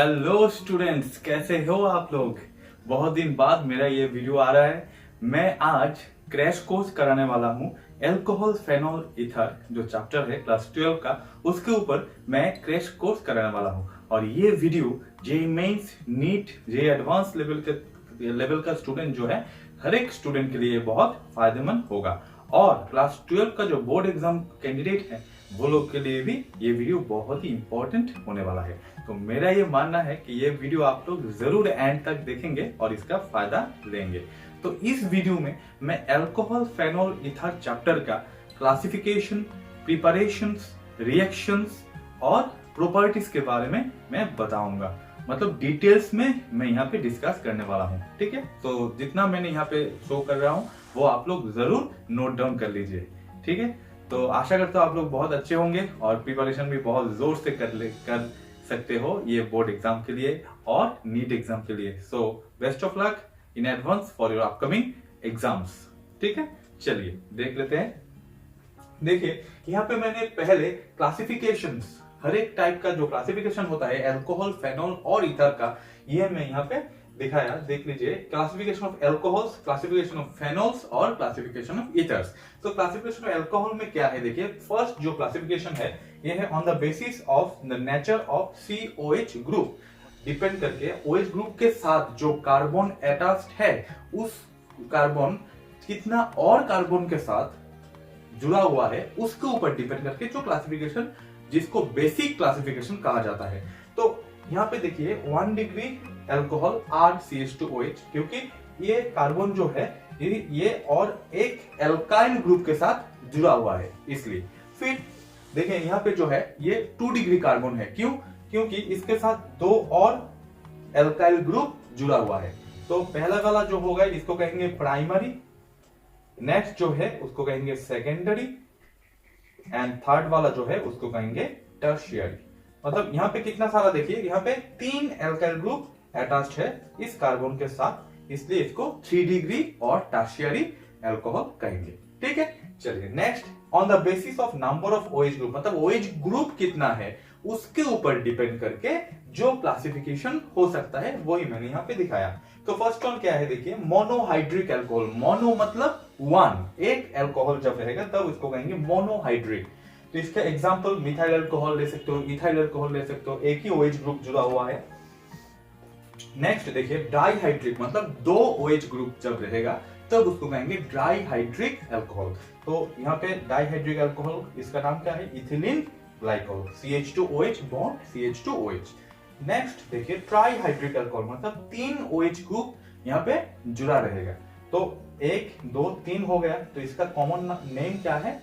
Hello students, कैसे हो आप लोग। बहुत दिन बाद मेरा ये वीडियो आ रहा है। मैं आज क्रैश कोर्स कराने वाला हूँ एल्कोहल फेनॉल ईथर जो चैप्टर है क्लास 12 का, उसके ऊपर मैं क्रैश कोर्स कराने वाला हूँ। और ये video JEE mains, NEET, JEE advance level का स्टूडेंट जो है, हर एक स्टूडेंट के लिए बहुत फायदेमंद होगा। और क्लास 12 का जो बोर्ड एग्जाम कैंडिडेट है वो लोग के लिए भी ये वीडियो बहुत ही इंपॉर्टेंट होने वाला है। तो मेरा ये मानना है कि ये वीडियो आप लोग जरूर एंड तक देखेंगे और इसका फायदा लेंगे। तो इस वीडियो में मैं अल्कोहल फेनॉल ईथर चैप्टर का क्लासिफिकेशन, प्रिपरेशंस, रिएक्शंस और प्रॉपर्टीज के बारे में मैं बताऊंगा। मतलब डिटेल्स में मैं यहाँ पे डिस्कस करने वाला हूँ। ठीक है, तो जितना मैंने यहाँ पे शो कर रहा हूँ वो आप लोग जरूर नोट डाउन कर लीजिए। ठीक है, तो आशा करता हूँ आप लोग बहुत अच्छे होंगे और प्रिपरेशन भी बहुत जोर से कर सकते हो ये बोर्ड एग्जाम के लिए और नीट एग्जाम के लिए। सो best of luck in advance for your upcoming exams. ठीक है, चलिए देख लेते हैं। देखिए, यहाँ पे मैंने पहले क्लासिफिकेशंस, हर एक टाइप का जो क्लासिफिकेशन होता है अल्कोहल, फेनॉल और ईथर का, ये मैं यहाँ पे दिखाया। देख लीजिए, classification of alcohols, classification of phenols और क्लासिफिकेशन ऑफ ईथर्स। तो क्लासिफिकेशन ऑफ अल्कोहल में क्या है, देखिए फर्स्ट जो क्लासिफिकेशन है ये है on the basis of the nature of COH group. Depend करके OH ग्रुप के साथ जो कार्बन अटैच्ड है, उस कार्बन कितना और कार्बन के साथ जुड़ा हुआ है उसके ऊपर डिपेंड करके जो क्लासिफिकेशन, जिसको बेसिक क्लासिफिकेशन कहा जाता है। तो यहाँ पे देखिए 1 डिग्री अल्कोहल RCH2OH, क्योंकि ये कार्बन जो है ये और एक एल्काइल ग्रुप के साथ जुड़ा हुआ है, इसलिए। फिर देखिए यहाँ पे जो है ये 2 डिग्री कार्बन है, क्यों? क्योंकि इसके साथ 2 और एल्काइल ग्रुप जुड़ा हुआ है। तो पहला वाला जो होगा इसको कहेंगे प्राइमरी, नेक्स्ट जो है उसको कहेंगे सेकेंडरी एंड थर्ड वाला जो है उसको कहेंगे टर्शियरी। मतलब यहाँ पे कितना सारा देखिए, यहाँ पे 3 एल्काइल ग्रुप अटैच्ड है इस कार्बन के साथ, इसलिए इसको 3 डिग्री और टर्शियरी अल्कोहल कहेंगे। ठीक है, चलिए next, on the basis of number of OH group, मतलब OH ग्रुप कितना है उसके ऊपर डिपेंड करके जो क्लासिफिकेशन हो सकता है वही मैंने यहाँ पे दिखाया। तो फर्स्ट वन क्या है, देखिए मोनोहाइड्रिक अल्कोहल। मोनो मतलब 1, एक अल्कोहल जब रहेगा तब इसको कहेंगे मोनोहाइड्रिक। तो इसका एग्जांपल मिथाइल अल्कोहल ले सकते हो, इथाइल अल्कोहल ले सकते हो, एक ही OH ग्रुप जुड़ा हुआ है। नेक्स्ट देखिए डाइहाइड्रिक, मतलब 2 OH ग्रुप जब रहेगा तब उसको कहेंगे डाइहाइड्रिक अल्कोहल। तो यहाँ पे डाइहाइड्रिक अल्कोहल, इसका नाम क्या है, ethylene glycol, CH2OH bond CH2OH। Next देखिए ट्राइहाइड्रिक अल्कोहल, मतलब 3 OH ग्रुप यहाँ पे जुड़ा रहेगा। तो 1 2 3 हो गया, तो इसका कॉमन नेम क्या है,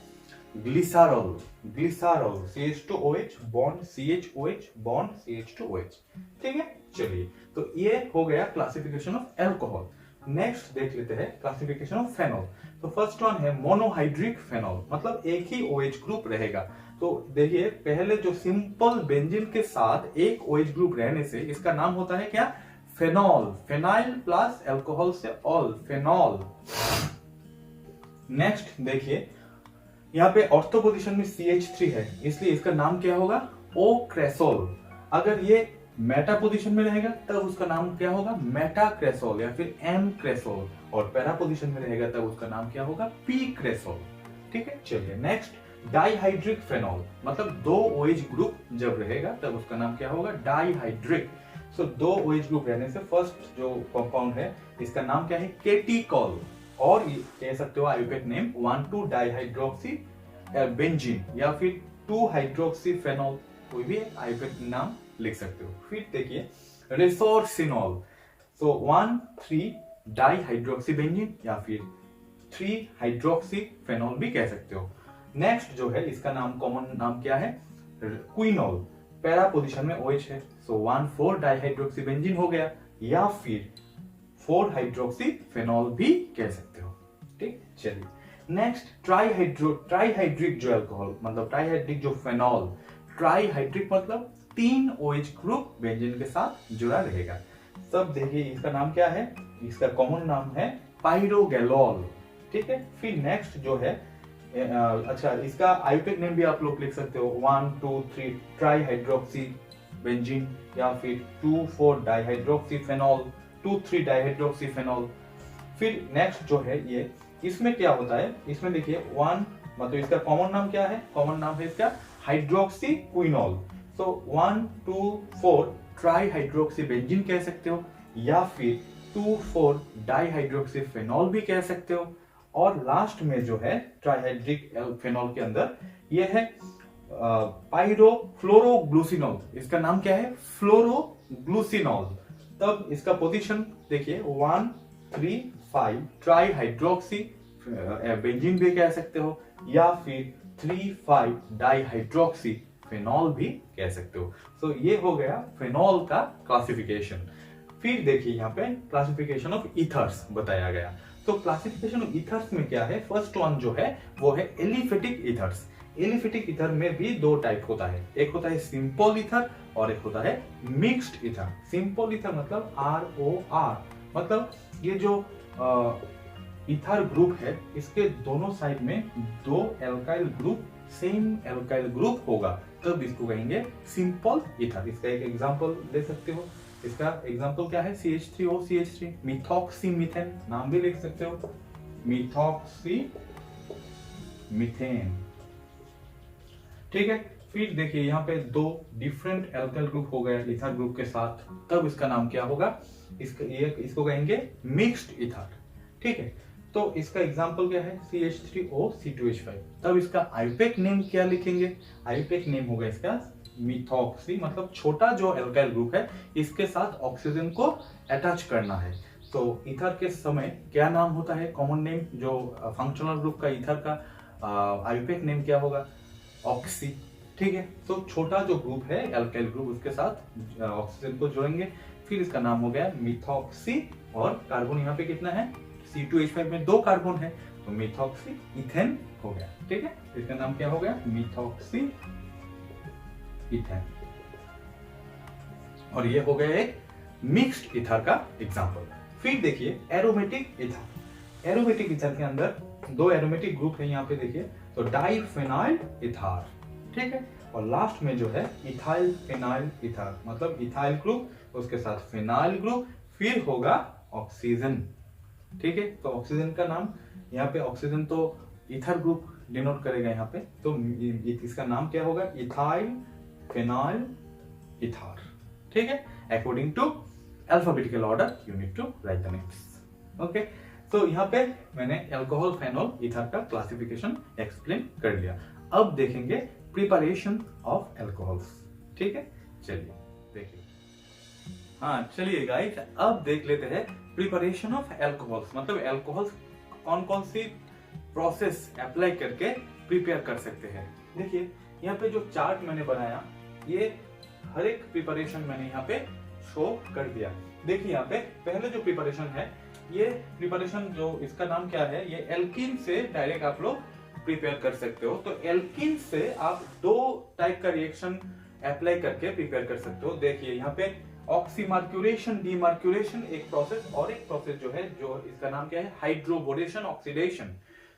glycerol. Glycerol CH2OH bond CHOH bond CH2OH। ठीक है, चलिए तो ये हो गया क्लासिफिकेशन ऑफ अल्कोहल। नेक्स्ट देख लेते हैं क्लासिफिकेशन ऑफ फेनॉल। तो फर्स्ट वन है मोनोहाइड्रिक फेनॉल, मतलब एक ही OH ग्रुप रहेगा। तो देखिए पहले जो सिंपल बेंजीन के साथ एक OH ग्रुप रहने से इसका नाम होता है क्या, फेनॉल। फेनाइल प्लस अल्कोहल से ऑल, फेनॉल। नेक्स्ट देखिए यहाँ पे ऑर्थो पोजीशन में CH3 है, इसलिए इसका नाम क्या होगा, ओक्रेसोल। अगर ये मेटा पोजीशन में रहेगा तब उसका नाम क्या होगा, मेटाक्रेसोल या फिर एमक्रेसोल, और पैरा पोजीशन में रहेगा तब उसका नाम क्या होगा, पीक्रेसोल। ठीक है, चलिए नेक्स्ट डाइहाइड्रिक फेनॉल, मतलब 2 OH ग्रुप जब रहेगा तब उसका नाम क्या होगा, डाइहाइड्रिक। सो 2 OH ग्रुप रहने से फर्स्ट जो कंपाउंड है इसका नाम क्या है, केटिकॉल, और ये कह सकते हो आयुर्वेद नेम 1,2 डाइहाइड्रोक्सी बेंजीन या फिर 2 हाइड्रोक्सी फेनॉल, कोई भी आयुर्वेद नाम लिख सकते हो। फिर देखिए रेसोर्सिनॉल, सो 1,3 डाइहाइड्रोक्सी बेंजीन या फिर 3 हाइड्रोक्सी फेनॉल भी कह सकते हो। नेक्स्ट जो है इसका नाम, कॉमन नाम क्या है, क्विनॉल। पैरा पोजीशन में OH है, सो 1,4 डाइहाइड्रोक्सी बेंजीन हो गया, या फिर 4 हाइड्रोक्सी फेनॉल भी कह सकते हो। ठीक, चलिए नेक्स्ट ट्राइहाइड्रिक जो अल्कोहल, मतलब ट्राइहाइड्रिक जो फेनॉल। ट्राइहाइड्रिक मतलब 3 OH ग्रुप बेंजीन के साथ जुड़ा रहेगा। सब देखिए इसका नाम क्या है, इसका कॉमन नाम है पाइरोगैलोल। ठीक है, फिर नेक्स्ट जो है अच्छा इसका आयुर्वेद नेम भी आप लोग लिख सकते हो, 1 2 3 ट्राइहाइड्रोक्सी बेंजीन, या फिर 2,4 डाइहाइड्रोक्सीफेनॉल, 2,3 डाइहाइड्रोक्सीफेनॉल। फिर नेक्स्ट जो है ये, इसमें क्या होता है, इसमें देखिए 1 मतलब इसका कॉमन नाम क्या है, कॉमन नाम है इसका हाइड्रोक्सीक्विनोल। सो 1, 2, 4 ट्राई हाइड्रोक्सी बेंजीन कह सकते हो, या फिर 2,4 डाइहाइड्रोक्सीफेनॉल भी कह सकते हो। और लास्ट में जो है ट्राइहाइड्रिक फेनॉल के अंदर ये है पाइरोफ्लोरोग्लूसिनॉल। इसका नाम क्या है, फ्लोरोग्लूसिनॉल। तब इसका पोजीशन देखिए 1, 3, 5 ट्राइहाइड्रोक्सी बेंजीन भी कह सकते हो, या फिर 3, 5 डाइहाइड्रोक्सी फेनॉल भी कह सकते हो। सो ये हो गया फेनॉल का क्लासिफिकेशन। फिर देखिए यहाँ पे क्लासिफिकेशन ऑफ ईथर्स बताया गया। तो क्लासिफिकेशन ऑफ ईथर्स में क्या है, फर्स्ट वन जो है वो है एलिफेटिक ईथर्स। एलिफेटिक ईथर में भी दो टाइप होता है, एक होता है सिंपल ईथर और एक होता है मिक्स्ड ईथर। सिंपल ईथर मतलब ROR, मतलब ये जो ईथर ग्रुप है इसके दोनों साइड में दो alkyl group, same alkyl group होगा, तब इसको कहेंगे सिंपल ईथर। इसका एक एग्जांपल दे सकते हो, इसका एग्जांपल क्या है, CH3O CH3, मिथॉक्सी मीथेन, नाम भी लिख सकते हो, मिथॉक्सी मीथेन। ठीक है। फिर देखिए यहाँ पे दो डिफरेंट एल्काइल ग्रुप हो गए ईथर ग्रुप के साथ, तब इसका नाम क्या होगा, इसको कहेंगे मिक्स्ड ईथर। ठीक है। तो इसका एग्जांपल क्या है, CH3O C2H5। तब इसका आईयूपैक नेम क्या लिखेंगे, आईयूपैक नेम होगा इसका मिथॉक्सी, मतलब छोटा जो एल्काइल ग्रुप है इसके साथ ऑक्सीजन को अटैच करना है। तो ईथर के समय क्या नाम होता है, कॉमन नेम, जो फंक्शनल ग्रुप का ईथर का आईयूपैक नेम क्या होगा, ऑक्सी। ठीक है। तो छोटा जो ग्रुप है एल्काइल ग्रुप उसके साथ ऑक्सीजन को जोड़ेंगे, फिर इसका नाम हो गया मिथॉक्सी। और कार्बन यहाँ पे कितना है, C2H5 में 2 कार्बन है, तो मिथॉक्सी इथेन हो गया। ठीक है। इसका नाम क्या हो गया, मिथॉक्सी इथेन। और ये हो गया एक मिक्स्ड ईथर का एग्जांपल। फिर देखिए एरोमेटिक ईथर। एरोमेटिक ईथर के अंदर दो एरोमेटिक ग्रुप है यहाँ पे देखिए, तो डाइफेनाइल ईथर। ठीक है। और लास्ट में जो है इथाइल फेनाइल ईथर, मतलब इथाइल ग्रुप उसके साथ फेनाइल ग्रुप, फिर होगा ऑक्सीजन। ठीक है। तो ऑक्सीजन का नाम यहाँ पे, ऑक्सीजन तो ईथर ग्रुप डिनोट करेगा यहाँ पे, तो इसका नाम क्या होगा, इथाइल फेनाइल ईथर। ठीक है। According to alphabetical order you need to write the names. Okay. तो यहाँ पे मैंने अल्कोहल फेनॉल ईथर का क्लासिफिकेशन एक्सप्लेन कर लिया। अब देखेंगे प्रिपरेशन ऑफ अल्कोहल्स। ठीक है। चलिए देखिए। हाँ चलिए गाइस, अब देख लेते हैं प्रिपरेशन ऑफ अल्कोहल्स, मतलब अल्कोहल्स कौन कौन सी प्रोसेस अप्लाई करके प्रिपेयर कर सकते हैं। देखिए यहाँ पे जो चार्ट मैंने बनाया, ये हर एक प्रिपरेशन मैंने यहाँ पे शो कर दिया। देखिए यहाँ पे पहले जो प्रिपरेशन है, ये प्रिपरेशन जो इसका नाम क्या है, ये एल्कीन से डायरेक्ट आप लोग प्रिपेयर कर सकते हो। तो एल्कीन से आप दो टाइप का रिएक्शन अप्लाई करके प्रिपेयर कर सकते हो। देखिए यहाँ पे ऑक्सीमार्क्यूरेशन डीमार्क्यूरेशन एक प्रोसेस, और एक प्रोसेस जो है, जो इसका नाम क्या है, हाइड्रोबोरेशन ऑक्सीडेशन।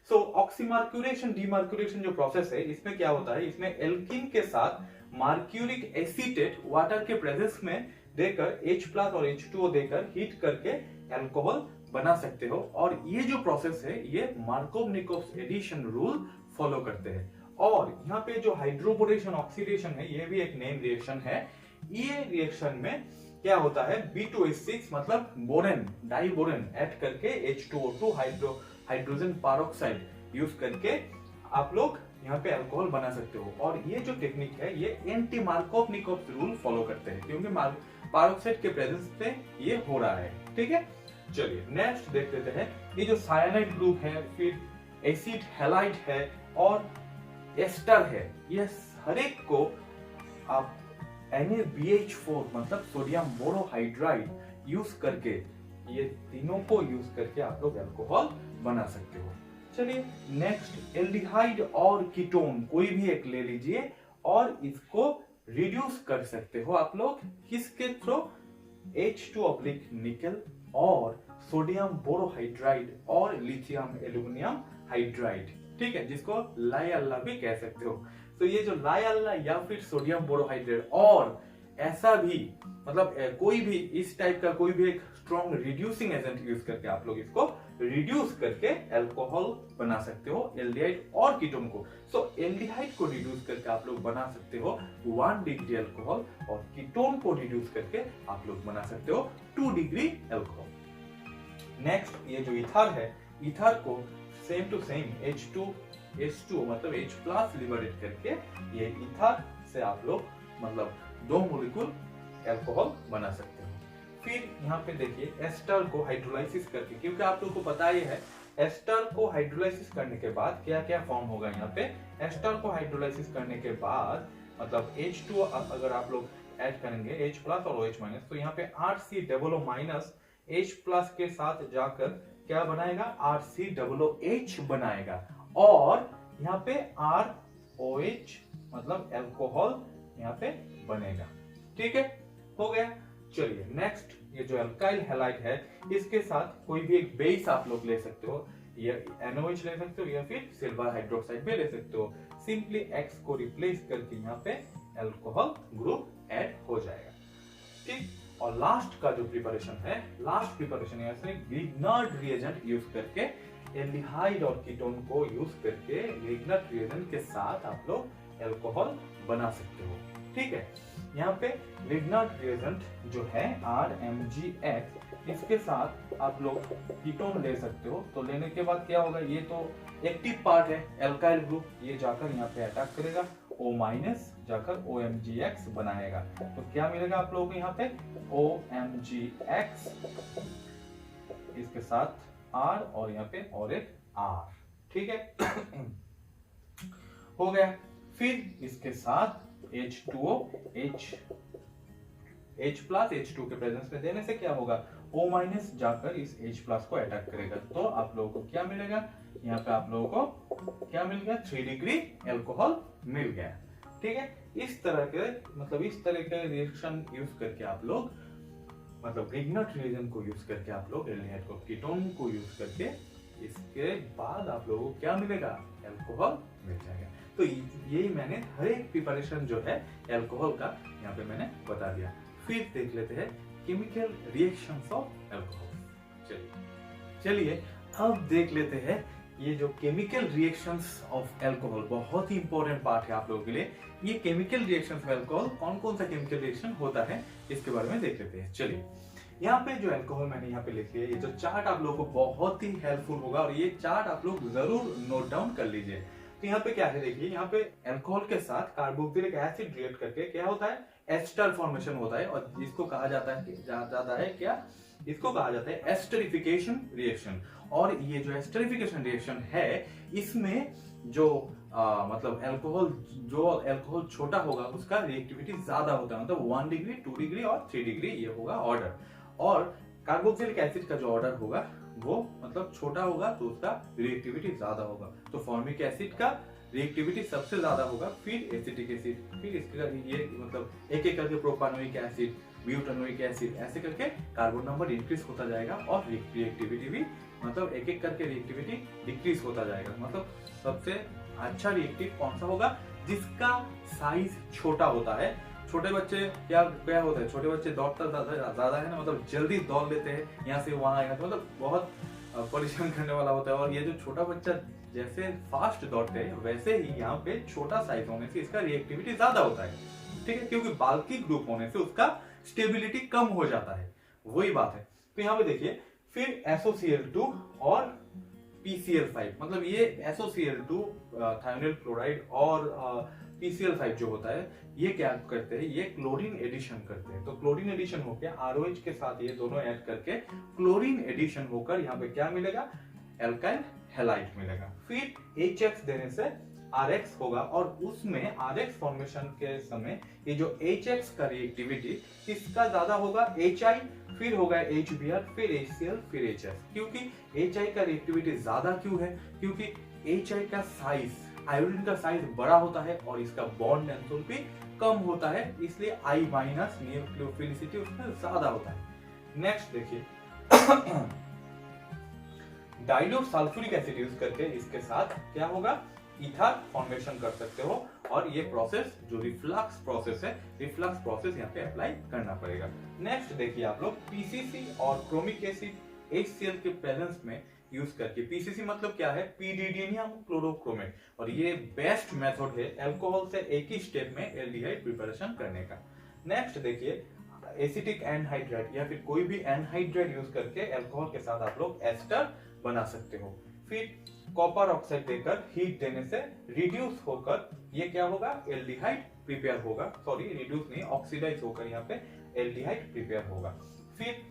सो ऑक्सीमार्क्यूरेशन डीमार्क्यूरेशन जो प्रोसेस है, इसमें क्या होता है, इसमें एल्कीन के साथ मार्क्यूरिक एसीटेट वाटर के प्रेजेंस में देकर H+ और H2O देकर हीट करके अल्कोहल बना सकते हो। और ये जो प्रोसेस है ये मार्कोव-निकोव्स एडिशन रूल फॉलो करते हैं। और यहाँ पे जो हाइड्रोबोरेशन ऑक्सीडेशन है, ये भी एक नेम रिएक्शन है। ये रिएक्शन में क्या होता है, B2H6 मतलब बोरेन, डाइबोरेन ऐड करके H2O2 हाइड्रोजन पेरोक्साइड यूज करके आप लोग यहाँ पे अल्कोहल बना सकते हो। और ये जो टेक्निक है ये एंटी मार्कोव-निकोव्स रूल फॉलो करते हैं, क्योंकि पेरोक्साइड के प्रेजेंस पे ये हो रहा है। ठीक है। चलिए नेक्स्ट देख लेते हैं। ये जो साइनाइड ग्रुप है, फिर एसिड हैलाइड है और एस्टर है, ये हर एक को आप NaBH4 मतलब सोडियम बोरोहाइड्राइड यूज करके, ये तीनों को यूज करके आप लोग अल्कोहल बना सकते हो। चलिए नेक्स्ट, एल्डिहाइड और कीटोन कोई भी एक ले लीजिए और इसको रिड्यूस कर सकते हो आप लोग किसके थ्रू, H2 निकल और सोडियम बोरोहाइड्राइड और लिथियम एल्यूमिनियम हाइड्राइड। ठीक है, जिसको लाई अल्लाह भी कह सकते हो। तो ये जो लाई अल्लाह या फिर सोडियम बोरोहाइड्राइड और ऐसा भी मतलब कोई भी इस टाइप का कोई भी एक स्ट्रॉन्ग रिड्यूसिंग एजेंट यूज करके आप लोग इसको रिड्यूस करके अल्कोहल बना सकते हो, एल्डिहाइड और कीटोन को। सो एल्डिहाइड को रिड्यूस करके आप लोग बना सकते हो 1 डिग्री अल्कोहल और कीटोन को रिड्यूस करके आप लोग बना सकते हो 2 डिग्री अल्कोहल। नेक्स्ट ये जो ईथर है, ईथर को सेम टू सेम H2 मतलब H+ लिबरेट करके ये ईथर से आप लोग मतलब 2 मोलिक्यूल अल्कोहल बना सकते हो। फिर यहाँ पे देखिए एस्टर को हाइड्रोलाइसिस करके, क्योंकि आप लोगों को पता ही है एस्टर को हाइड्रोलाइसिस करने के बाद क्या क्या फॉर्म होगा। यहाँ पे एस्टर को हाइड्रोलाइसिस करने के बाद मतलब H2 अगर आप लोग ऐड करेंगे H+ और OH-, तो यहाँ पे RCOO- H+ के साथ जाकर क्या बनाएगा, RCOOH बनाएगा और यहाँ पे ROH मतलब अल्कोहल यहाँ पे बनेगा। ठीक है, हो गया। चलिए नेक्स्ट, ये जो अल्काइल हैलाइड है इसके साथ कोई भी एक बेस आप लोग ले सकते हो, या NOH ले सकते हो या फिर सिल्वर हाइड्रोक्साइड भी ले सकते हो। सिंपली X को रिप्लेस करके यहाँ पे अल्कोहल ग्रुप ऐड हो जाएगा। ठीक, और लास्ट का जो प्रिपरेशन है, लास्ट प्रिपरेशन है ग्रिग्नार्ड रिएजेंट यूज करके एल्डिहाइड और कीटोन को यूज करके ग्रिग्नार्ड रिएजेंट के साथ आप लोग अल्कोहल बना सकते हो। ठीक है, यहाँ पे ग्रिग्नार्ड रिएजेंट जो है RMgX, इसके साथ आप लोग कीटोन ले सकते हो। तो लेने के बाद क्या होगा, ये तो एक्टिव पार्ट है अल्काइल ग्रुप, ये जाकर यहाँ पे अटैक करेगा, O- जाकर OMgX बनाएगा। तो क्या मिलेगा आप लोगों को यहाँ पे OMgX, इसके साथ R और यहाँ पे और एक R। ठीक है हो गया। फिर इसके साथ H2O H+ H2 के प्रेजेंस में देने से क्या होगा, O- जाकर इस H+ को अटैक करेगा। तो आप लोगों को क्या मिलेगा, यहाँ पे आप लोगों को क्या मिल गया, 3 डिग्री अल्कोहल मिल गया। ठीक है, इस तरह के रिएक्शन यूज करके आप लोग मतलब ग्रिग्नार्ड रिएजेंट को यूज करके आप लोग एल्डिहाइड को, कीटोन को यूज करके इसके बाद आप लोगों को क्या मिलेगा, अल्कोहल मिल जाएगा। तो यही मैंने हर एक प्रिपरेशन जो है अल्कोहल का यहाँ पे मैंने बता दिया। फिर देख लेते हैं केमिकल रिएक्शंस ऑफ अल्कोहल। चलिए अब देख लेते हैं ये जो केमिकल रिएक्शंस ऑफ अल्कोहल, बहुत ही इंपॉर्टेंट पार्ट है आप लोगों के लिए। ये केमिकल रिएक्शंस ऑफ अल्कोहल, कौन कौन सा केमिकल रिएक्शन होता है इसके बारे में देख लेते हैं। चलिए यहाँ पे जो अल्कोहल मैंने यहाँ पे लिख लिया, ये जो चार्ट आप लोगों को बहुत ही हेल्पफुल होगा और ये चार्ट आप लोग जरूर नोट डाउन कर लीजिए। तो यहाँ पे क्या है, देखिए यहाँ पे अल्कोहल के साथ कार्बोक्सिलिक एसिड रिएक्ट करके क्या होता है, एस्टर फॉर्मेशन होता है और इसको कहा जाता है क्या, इसको कहा जाता है एस्टरिफिकेशन रिएक्शन। और ये जो एस्टरिफिकेशन रिएक्शन है इसमें जो मतलब अल्कोहल छोटा होगा उसका रिएक्टिविटी ज्यादा होता है, मतलब 1 डिग्री 2 डिग्री और 3 डिग्री ये होगा ऑर्डर। और कार्बोक्सिलिक एसिड का जो ऑर्डर होगा वो मतलब छोटा होगा तो उसका रिएक्टिविटी ज्यादा होगा। तो फॉर्मिक एसिड का रिएक्टिविटी सबसे ज्यादा होगा, फिर एसिटिक एसिड, फिर इसका ये मतलब एक एक करके प्रोपानोइक एसिड, ब्यूटानोइक एसिड, ऐसे करके कार्बन नंबर इंक्रीज होता जाएगा और रिएक्टिविटी भी मतलब एक एक करके रिएक्टिविटी डिक्रीज होता जाएगा। मतलब सबसे अच्छा रिएक्टिव कौन सा होगा, जिसका साइज छोटा होता है। छोटे बच्चे क्या होता है, छोटे बच्चे दौड़ता ज्यादा है ना, मतलब जल्दी दौड़ लेते हैं यहाँ से वहां आएगा, तो मतलब बहुत परेशान करने वाला होता है। और ये जो छोटा बच्चा जैसे फास्ट दौड़ते हैं वैसे ही यहाँ पे छोटा साइज होने से इसका रिएक्टिविटी ज्यादा होता है। ठीक है, क्योंकि बाल्की ग्रुप होने से उसका स्टेबिलिटी कम हो जाता है, वही बात है। तो यहाँ पे देखिए फिर SOCl2 और PCl5, मतलब ये SOCl2 थायोनिल क्लोराइड और PCl5 जो होता है ये क्या करते हैं, ये क्लोरीन एडिशन करते हैं। तो क्लोरीन एडिशन होकर ROH के साथ ये दोनों ऐड करके क्लोरीन एडिशन होकर यहाँ पे क्या मिलेगा, एल्काइल हैलाइड मिलेगा। फिर HX देने से RX होगा और उसमें RX फॉर्मेशन के समय ये जो HX का रिएक्टिविटी इसका ज्यादा होगा, HI फिर होगा HBr, फिर HCl, फिर HS। क्योंकि HI का रिएक्टिविटी ज्यादा क्यों है, क्योंकि HI का साइज, आयोडीन का साइज बड़ा होता है और इसका बॉन्ड एंथैल्पी कम होता है, इसलिए I- न्यूक्लियोफिलिसिटी उसमें ज्यादा होता है। नेक्स्ट देखिए डाइल्यूट सल्फ्यूरिक एसिड यूज करके इसके साथ क्या होगा, ईथर फॉर्मेशन कर सकते हो। और ये प्रोसेस जो रिफ्लक्स प्रोसेस है, रिफ्लक्स प्रोसेस यहाँ पे अप्लाई करना पड़ेगा। नेक्स्ट देखिए आप लोग पीसीसी और क्रोमिक एसिड HCl के प्रेजेंस में यूज करके, पीसीसी मतलब क्या है, पीडीडीनियम क्लोरोक्रोमेट, और ये बेस्ट मेथड है अल्कोहल से एक ही स्टेप में एल्डिहाइड प्रिपरेशन करने का। नेक्स्ट देखिए एसिटिक एनहाइड्राइड या फिर कोई भी एनहाइड्राइड यूज करके अल्कोहल के साथ आप लोग एस्टर बना सकते हो। फिर कॉपर ऑक्साइड देकर हीट देने से रिड्यूस होकर ये क्या होगा, एल्डिहाइड प्रिपेयर होगा, सॉरी रिड्यूस नहीं, ऑक्सीडाइज होकर यहाँ पे एल्डिहाइड प्रिपेयर होगा। फिर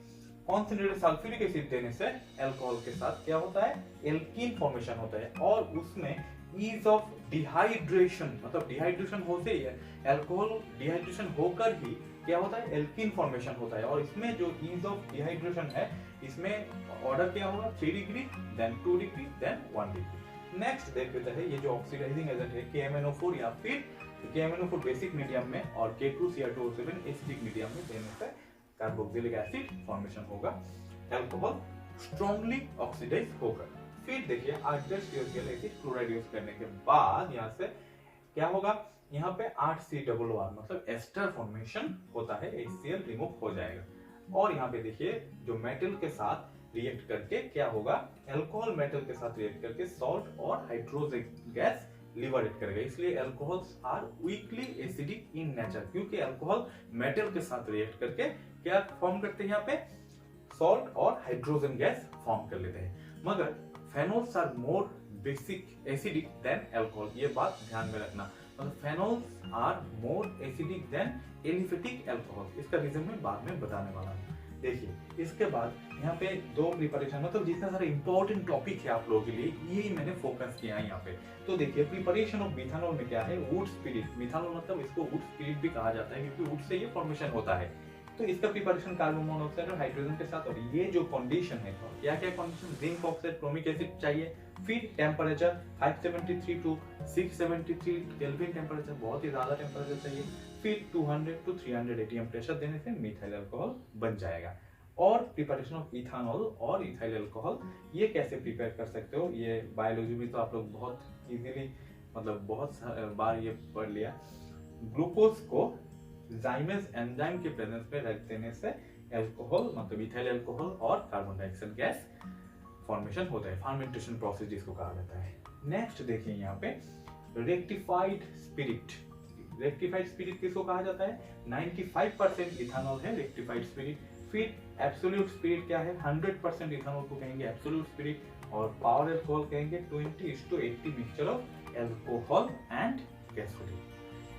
कॉन्सेंट्रेटेड सल्फ्यूरिक एसिड देने से अल्कोहल के साथ क्या होता है, एल्कीन फॉर्मेशन होता है, और उसमें ईज ऑफ डिहाइड्रेशन, मतलब डिहाइड्रेशन होते ही है, अल्कोहल डिहाइड्रेशन होकर ही क्या होता है, एल्कीन फॉर्मेशन होता है। और इसमें जो ईज ऑफ डिहाइड्रेशन है, इसमें ऑर्डर क्या होगा, 3 degree, then 2 degree, then 1 degree. Next देख लेते हैं ये जो ऑक्सीडाइजिंग एजेंट है KMnO4 या फिर KMnO4 बेसिक मीडियम में और K2Cr2O7 एसिडिक मीडियम में देने से कार्बोक्सिलिक एसिड फॉर्मेशन होगा, अल्कोहल स्ट्रांगली ऑक्सीडाइज होकर। फिर देखिए HCl एसिड क्लोराइड यूज करने के बाद यहाँ से क्या होगा, यहाँ पे 8COR मतलब एस्टर फॉर्मेशन होता है, HCl रिमूव हो जाएगा। और यहाँ पे देखिए जो मेटल के साथ रिएक्ट करके क्या होगा, अल्कोहल मेटल के साथ रिएक्ट करके सॉल्ट और हाइड्रोजन गैस लिबरेट करेगा। इसलिए alcohols are weakly acidic in nature, क्योंकि अल्कोहल मेटल के साथ रिएक्ट करके क्या फॉर्म करते हैं, यहाँ पे सॉल्ट और हाइड्रोजन गैस फॉर्म कर लेते हैं। मगर phenols are more basic acidic than alcohol, ये बात ध्यान में रखना, मतलब phenols are more acidic than aliphatic alcohol. इसका रीजन मैं बाद में बताने वाला हूँ। देखिए इसके बाद यहाँ पे 2 प्रिपरेशन, मतलब जितना सारा इंपॉर्टेंट टॉपिक है आप लोगों के लिए, यही मैंने फोकस किया है यहाँ पे। तो देखिए प्रिपरेशन ऑफ मिथानॉल में क्या है, वुड स्पिरिट, मिथानॉल मतलब इसको वुड स्पिरिट भी कहा जाता है क्योंकि वुड से ये फॉर्मेशन होता है। तो इसका प्रिपरेशन कार्बन मोनोऑक्साइड और हाइड्रोजन के साथ, और ये जो कंडीशन है, क्या क्या condition, zinc oxide chromic acid चाहिए। फिर टेम्परेचर 573 टू 673 केल्विन टेम्परेचर, बहुत ही ज्यादा टेम्परेचर चाहिए। फिर 200 टू 300 ATM प्रेशर देने से मिथाइल अल्कोहल बन जाएगा। और प्रिपरेशन ऑफ इथानॉल और इथाइल अल्कोहल, ये कैसे प्रिपेयर कर सकते हो, ये बायोलॉजी में तो आप लोग बहुत इजीली, मतलब बहुत बार ये पढ़ लिया। ग्लूकोज को जाइमेज एंजाइम के प्रेजेंस में रख देने से अल्कोहल मतलब इथाइल अल्कोहल और कार्बन डाइऑक्साइड गैस फॉर्मेशन होता है, फर्मेंटेशन प्रोसेस जिसको कहा जाता है। नेक्स्ट देखिए यहाँ पे रेक्टिफाइड स्पिरिट, रेक्टिफाइड स्पिरिट किसको कहा जाता है, 95% इथानॉल है रेक्टिफाइड स्पिरिट। फिर एब्सोल्यूट स्पिरिट क्या है, 100% इथानॉल को कहेंगे एब्सोल्यूट स्पिरिट, और पावर अल्कोहल कहेंगे 20:80 mixture of alcohol and gasoline.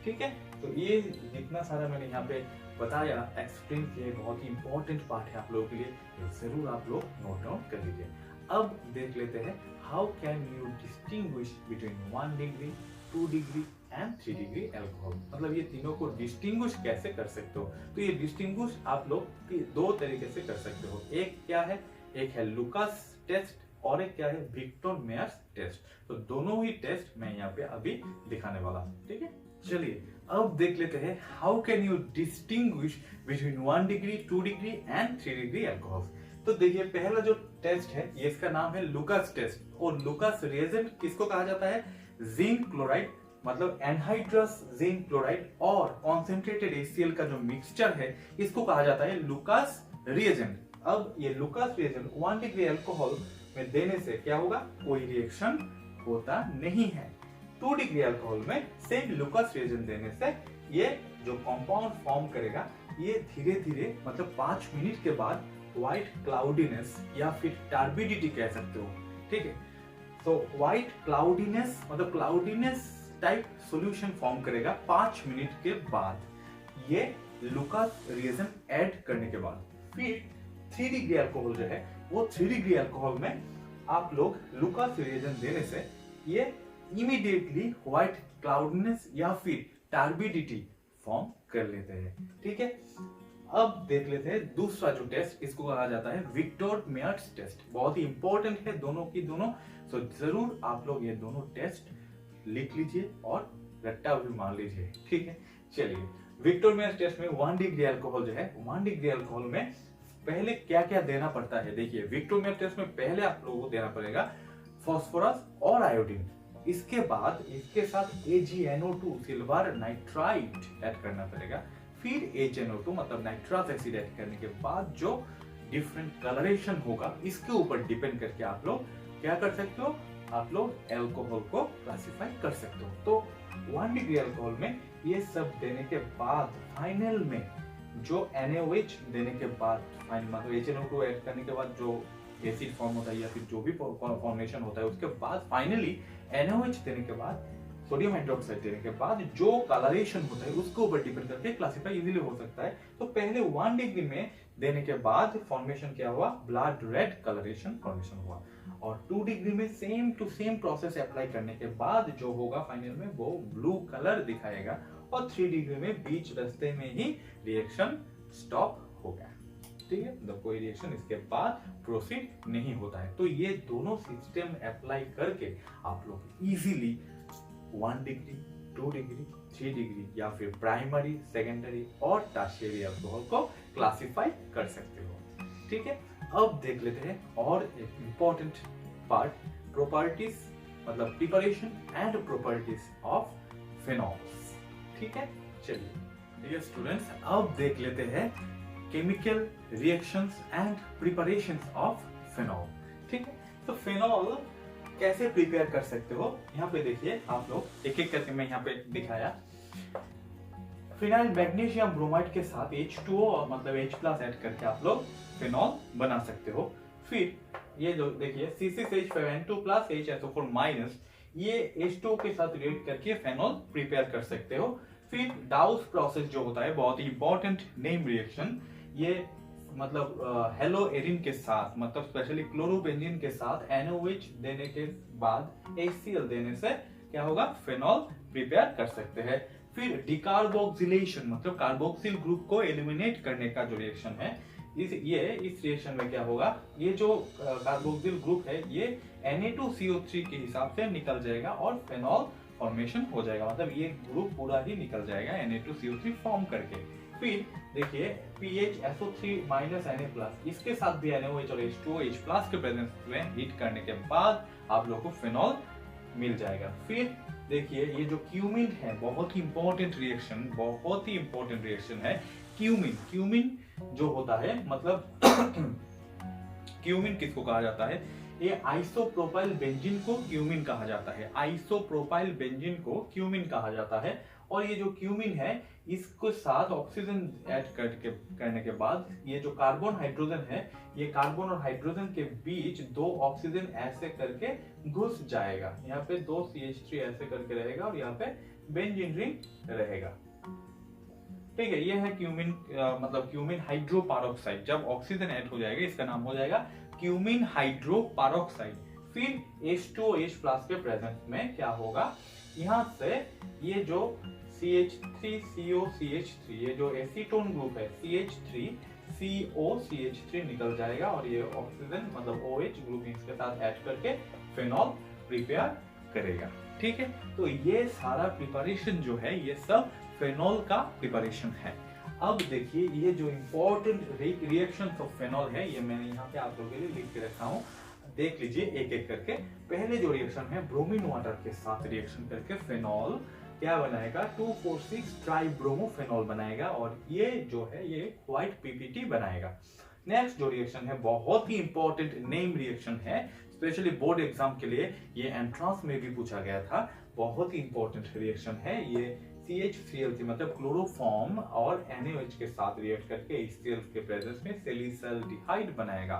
ठीक है, तो ये जितना सारा मैंने यहाँ पे बताया, एक्सप्लेन किया, बहुत ही इंपॉर्टेंट पार्ट है आप लोगों के लिए, जरूर आप लोग नोट डाउन कर लीजिए। अब देख लेते हैं how can you distinguish between 1 degree, 2 degree and 3 degree alcohol, मतलब ये तीनों को डिस्टिंग्विश कैसे कर सकते हो। तो ये डिस्टिंग्विश आप लोग 2 तरीके से कर सकते हो। एक क्या है, एक है लुकास टेस्ट और एक क्या है, विक्टर मेयर्स टेस्ट। तो दोनों ही टेस्ट मैं यहाँ पे अभी दिखाने वाला हूँ। ठीक है, चलिए अब देख लेते हैं how can you distinguish between 1 degree, 2 degree and 3 degree alcohol. तो देखिए पहला जो टेस्ट है ये इसका नाम है लुकास टेस्ट, और लुकास रिएजेंट किसको कहा जाता है, जिंक क्लोराइड मतलब एनहाइड्रस जिंक क्लोराइड और कॉन्सेंट्रेटेड HCl का जो मिक्सचर है इसको कहा जाता है लुकास रिएजेंट। अब ये लुकास रिएजेंट 1 डिग्री अल्कोहल में देने से क्या होगा, कोई रिएक्शन होता नहीं है। 2 डिग्री अल्कोहल में सेम लुकास रिएजेंट देने से ये जो कंपाउंड फॉर्म करेगा ये धीरे धीरे मतलब 5 मिनट के बाद व्हाइट क्लाउडीनेस या फिर टर्बिडिटी कह सकते हो। ठीक है, तो व्हाइट क्लाउडीनेस मतलब क्लाउडीनेस टाइप सॉल्यूशन फॉर्म करेगा 5 मिनट के बाद, ये लुकास रिएजेंट ऐड करने के बाद। फिर 3 डिग्री अल्कोहल जो है वो 3 डिग्री अल्कोहल में आप लोग लुकास रिएजेंट देने से ये इमीडिएटली व्हाइट क्लाउडनेस या फिर टर्बिडिटी फॉर्म कर लेते हैं। ठीक है, अब देख लेते हैं दूसरा जो टेस्ट, इसको कहा जाता है विक्टर मेयर्स टेस्ट। बहुत ही इंपॉर्टेंट है दोनों की दोनों, सो जरूर आप लोग ये दोनों टेस्ट लिख लीजिए और रट्टा भी मार लीजिए। ठीक है, चलिए विक्टर मेयर्स टेस्ट में 1 डिग्री अल्कोहल जो है, 1 डिग्री अल्कोहल में पहले क्या क्या देना पड़ता है। देखिए विक्टर मेयर्स टेस्ट में पहले आप लोगों को देना पड़ेगा फास्फोरस और आयोडीन, इसके बाद इसके साथ AgNO2 सिल्वर नाइट्राइट ऐड करना पड़ेगा। फिर HNO2 मतलब नाइट्रस एसिड ऐड करने के बाद जो डिफरेंट कलरेशन होगा इसके ऊपर डिपेंड करके आप लोग क्या कर सकते हो, आप लोग एल्कोहल को क्लासिफाई कर सकते हो। तो 1 डिग्री अल्कोहल में ये सब देने के बाद फाइनल में जो NaOH देने के बाद फाइनल मतलब HNO2 ऐड करने के बाद जो एसिड फॉर्म होता है या फिर जो भी फॉर्मेशन होता है उसके बाद फाइनली NaOH देने के बाद सोडियम हाइड्रोक्साइड देने के बाद जो कलरेशन होता है उसके ऊपर डिपेंड करके क्लासिफाई इजीली हो सकता है। तो पहले 1 डिग्री में देने के बाद फॉर्मेशन क्या हुआ, ब्लड रेड कलरेशन फॉर्मेशन हुआ। और 2 डिग्री में same to same process apply करने के बाद जो होगा फाइनल में वो ब्लू कलर दिखाएगा। और 3 डिग्री में बीच रास्ते में ही रिएक्शन स्टॉप हो गया। ठीक है, तो कोई रिएक्शन इसके बाद प्रोसीड नहीं होता है। तो ये दोनों सिस्टम अप्लाई करके आप लोग इजीली 1 डिग्री, 2 डिग्री, 3 डिग्री या फिर प्राइमरी, सेकेंडरी और टर्शियरी अल्कोहल को क्लासिफाई कर सकते हो। ठीक है, अब देख लेते हैं और एक इंपॉर्टेंट पार्ट, प्रॉपर्टीज मतलब preparation and properties of phenols. ठीक है, चलिए डियर स्टूडेंट्स अब देख लेते हैं chemical reactions and preparations of phenol. ठीक है, तो फिनॉल कैसे प्रिपेयर कर सकते हो, यहाँ पे देखिए आप लोग एक एक करके मैं यहाँ पे दिखाया। फिनाइल मैग्नीशियम ब्रोमाइड के साथ H2O मतलब H+ ऐड करके आप लोग फिनॉल बना सकते हो। फिर ये जो देखिए C6H5N2+ HSO4- ये H2O के साथ रिएक्ट करके फिनॉल प्रिपेयर कर सकते हो। फिर डाउस प्रोसेस जो होता है बहुत ही इंपॉर्टेंट नेम रिएक्शन, ये मतलब हेलो एरिन के साथ मतलब स्पेशली क्लोरोबेंजीन के साथ NaOH देने के बाद HCl देने से क्या होगा, फिनॉल प्रिपेयर कर सकते हैं। फिर डिकार्बोक्सिलेशन मतलब कार्बोक्सिल ग्रुप को एलिमिनेट करने का जो रिएक्शन है, इस रिएक्शन में क्या होगा, ये जो कार्बोक्सिल ग्रुप है ये Na2CO3 के हिसाब से निकल जाएगा और फिनॉल फॉर्मेशन हो जाएगा, मतलब ये ग्रुप पूरा ही निकल जाएगा Na2CO3 फॉर्म करके। फिर देखिए PHSO3- Na+, इसके साथ भी NaOH और H2O H+ के प्रेजेंस में हीट करने के बाद आप लोगों को फिनॉल मिल जाएगा। फिर देखिए ये जो क्यूमिन है बहुत ही इंपॉर्टेंट रिएक्शन है। क्यूमिन जो होता है मतलब क्यूमिन किसको कहा जाता है, ये आइसोप्रोपाइल बेंजीन को क्यूमिन कहा जाता है। आइसोप्रोपाइल बेंजीन को क्यूमिन कहा जाता है। और ये जो क्यूमिन है इसको साथ ऑक्सीजन ऐड करने के बाद ये जो कार्बन हाइड्रोजन है, ये कार्बन और हाइड्रोजन के बीच 2 ऑक्सीजन ऐसे करके घुस जाएगा। यहाँ पे 2 CH3 ऐसे करके रहेगा और यहाँ पे बेंजीन रिंग रहेगा। ठीक है, ये है क्यूमिन मतलब क्यूमिन हाइड्रोपेरोक्साइड। जब ऑक्सीजन ऐड हो जाएगा इसका नाम हो जाएगा क्यूमिन हाइड्रोपेरोक्साइड। फिर H2OH+ के प्रेजेंस में क्या होगा, यहाँ से ये जो CH3COCH3 ये जो एसीटोन ग्रुप है CH3COCH3 निकल जाएगा और ये ऑक्सीजन मतलब OH ग्रुप इसके साथ ऐड करके फिनॉल प्रिपेयर करेगा। ठीक है, तो ये सारा प्रिपरेशन जो है ये सब फिनॉल का प्रिपरेशन है। अब देखिए ये जो इंपॉर्टेंट रिएक्शंस ऑफ फिनॉल है ये मैंने यहाँ पे आप लोगों के लिए लिख के रखा हूँ, देख लीजिए एक एक करके। पहले जो रिएक्शन है ब्रोमीन वाटर के साथ रिएक्शन करके फिनॉल क्या बनाएगा, 2,4,6 ट्राइब्रोमोफेनॉल बनाएगा और ये जो है ये व्हाइट PPT बनाएगा। नेक्स्ट जो रिएक्शन है बहुत ही इंपॉर्टेंट नेम रिएक्शन है, स्पेशली बोर्ड एग्जाम के लिए ये एंट्रेंस में भी पूछा गया था। बहुत ही इंपॉर्टेंट रिएक्शन है ये, CH3Cl मतलब क्लोरोफॉर्म और NaOH के साथ रिएक्ट करके HCl के प्रेजेंस में सैलिसल्डिहाइड बनाएगा।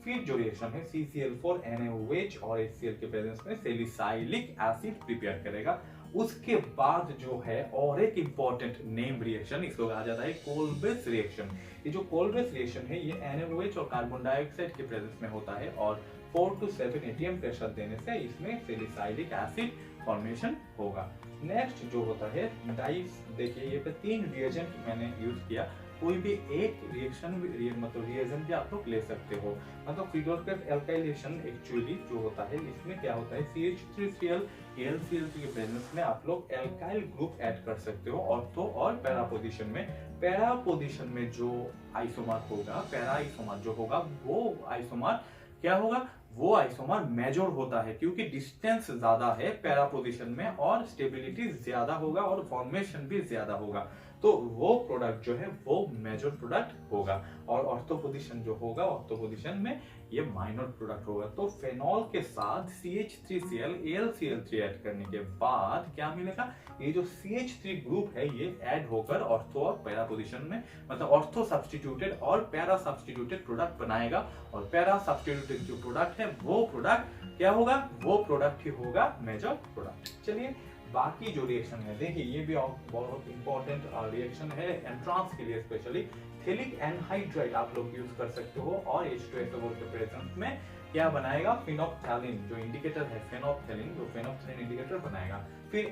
फिर जो रिएक्शन है CCl4 NaOH और HCl के प्रेजेंस में सैलिसाइलिक एसिड प्रिपेयर करेगा। उसके बाद जो है और एक इंपॉर्टेंट नेम रिएक्शन, इसको कहा जाता है कोलब्रेस रिएक्शन। ये जो कोलब्रेस रिएक्शन है ये NaOH और कार्बन डाइऑक्साइड के प्रेजेंस में होता है और 4 to 7 atm प्रेशर देने से इसमें सैलिसाइलिक एसिड फॉर्मेशन होगा। नेक्स्ट जो होता है डाइस, देखिए ये पे 3 रिएजेंट मैंने यूज किया, कोई भी एक रिएक्शन मतलब रिएजेंट भी आप लोग ले सकते हो। मतलब फ्रीडोल्फ एल्काइलेशन एक्चुअली जो होता है इसमें क्या होता है CH3Cl AlCl के प्रेजेंस में आप लोग एल्काइल ग्रुप ऐड कर सकते हो ऑर्थो और पैरा पोजीशन में जो आइसोमर होगा, पैरा आइसोमर जो होगा वो आइसोमर क्या होगा, वो आइसोमर मेजर होता है, क्योंकि डिस्टेंस ज्यादा है पैरा पोजीशन में और स्टेबिलिटी ज्यादा होगा और फॉर्मेशन भी ज्यादा होगा, तो वो प्रोडक्ट जो है वो मेजर प्रोडक्ट होगा। और ऑर्थो पोजीशन जो होगा, ऑर्थो पोजीशन में ये माइनर प्रोडक्ट होगा। तो फेनॉल के साथ CH3Cl AlCl3 ऐड करने के बाद क्या मिलेगा, ये जो CH3 ग्रुप है ये ऐड होकर ऑर्थो और पैरा पोजीशन में, मतलब ऑर्थो सब्स्टिट्यूटेड और पैरा सब्स्टिट्यूटेड प्रोडक्ट बनाएगा। और पैरा सब्स्टिट्यूटेड जो प्रोडक्ट है वो प्रोडक्ट क्या होगा, वो प्रोडक्ट ही होगा मेजर प्रोडक्ट। चलिए बाकी जो रिएक्शन है देखिए, ये भी बहुत इंपॉर्टेंट रिएक्शन है एंट्रांस के लिए, स्पेशली थैलिक एनहाइड्राइड आप लोग यूज कर सकते हो और H2SO4 के प्रेजेंस में क्या बनाएगा, फिनोप्थैलिन जो इंडिकेटर है फेनोप्थैलिन, जो फेनोप्थैलिन इंडिकेटर बनाएगा। फिर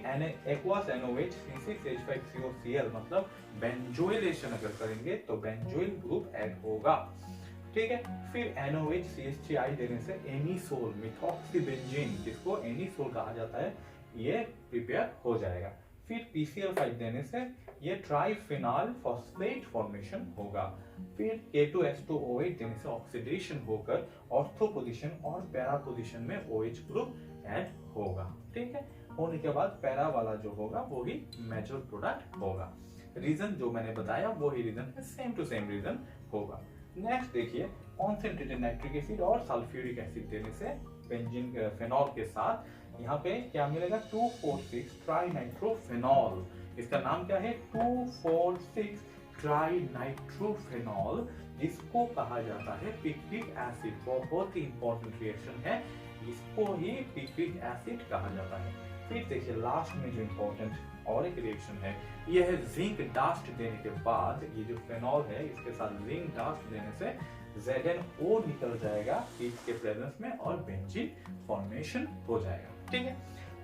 एक्वस NOH C6H5COCl मतलब बेंजोइलेशन अगर करेंगे तो बेंजोइल ग्रुप ऐड होगा, ठीक है। फिर NOH CH3I देने से एनिसोल मिथॉक्सीबेंजीन, जिसको एनिसोल कहा जाता है, ये प्रिपेयर हो जाएगा। फिर PCl5 देने से ये ट्राइफिनाल फॉस्फेट फॉर्मेशन होगा। फिर K2S2O8 देने से ऑक्सीडेशन होकर ऑर्थो पोजीशन और पैरा पोजीशन में OH ग्रुप ऐड होगा, ठीक है। होने के बाद पैरा वाला जो होगा वो ही मेजर प्रोडक्ट होगा। रीजन जो मैंने बताया वो ही रीजन है, सेम टू सेम रीजन होगा। नेक्स्ट देखिए, कॉन्सेंट्रेटेड नाइट्रिक एसिड और सल्फ्यूरिक एसिड देने से बेंजीन फेनॉल के साथ यहाँ पे क्या मिलेगा, 2,4,6 ट्राइनाइट्रोफेनॉल। इसका नाम क्या है, 2,4,6 ट्राइनाइट्रोफेनॉल, जिसको कहा जाता है पिक्रिक एसिड। बहुत ही इंपॉर्टेंट रिएक्शन है, इसको ही पिक्रिक एसिड कहा जाता है। फिर देखिए लास्ट में जो इंपॉर्टेंट और एक रिएक्शन है, ये है जिंक डास्ट देने के बाद ये जो फेनॉल है इसके साथ जिंक डास्ट देने से ZnO निकल जाएगा इसके प्रेजेंस में और बेंजीन फॉर्मेशन हो जाएगा, ठीक है।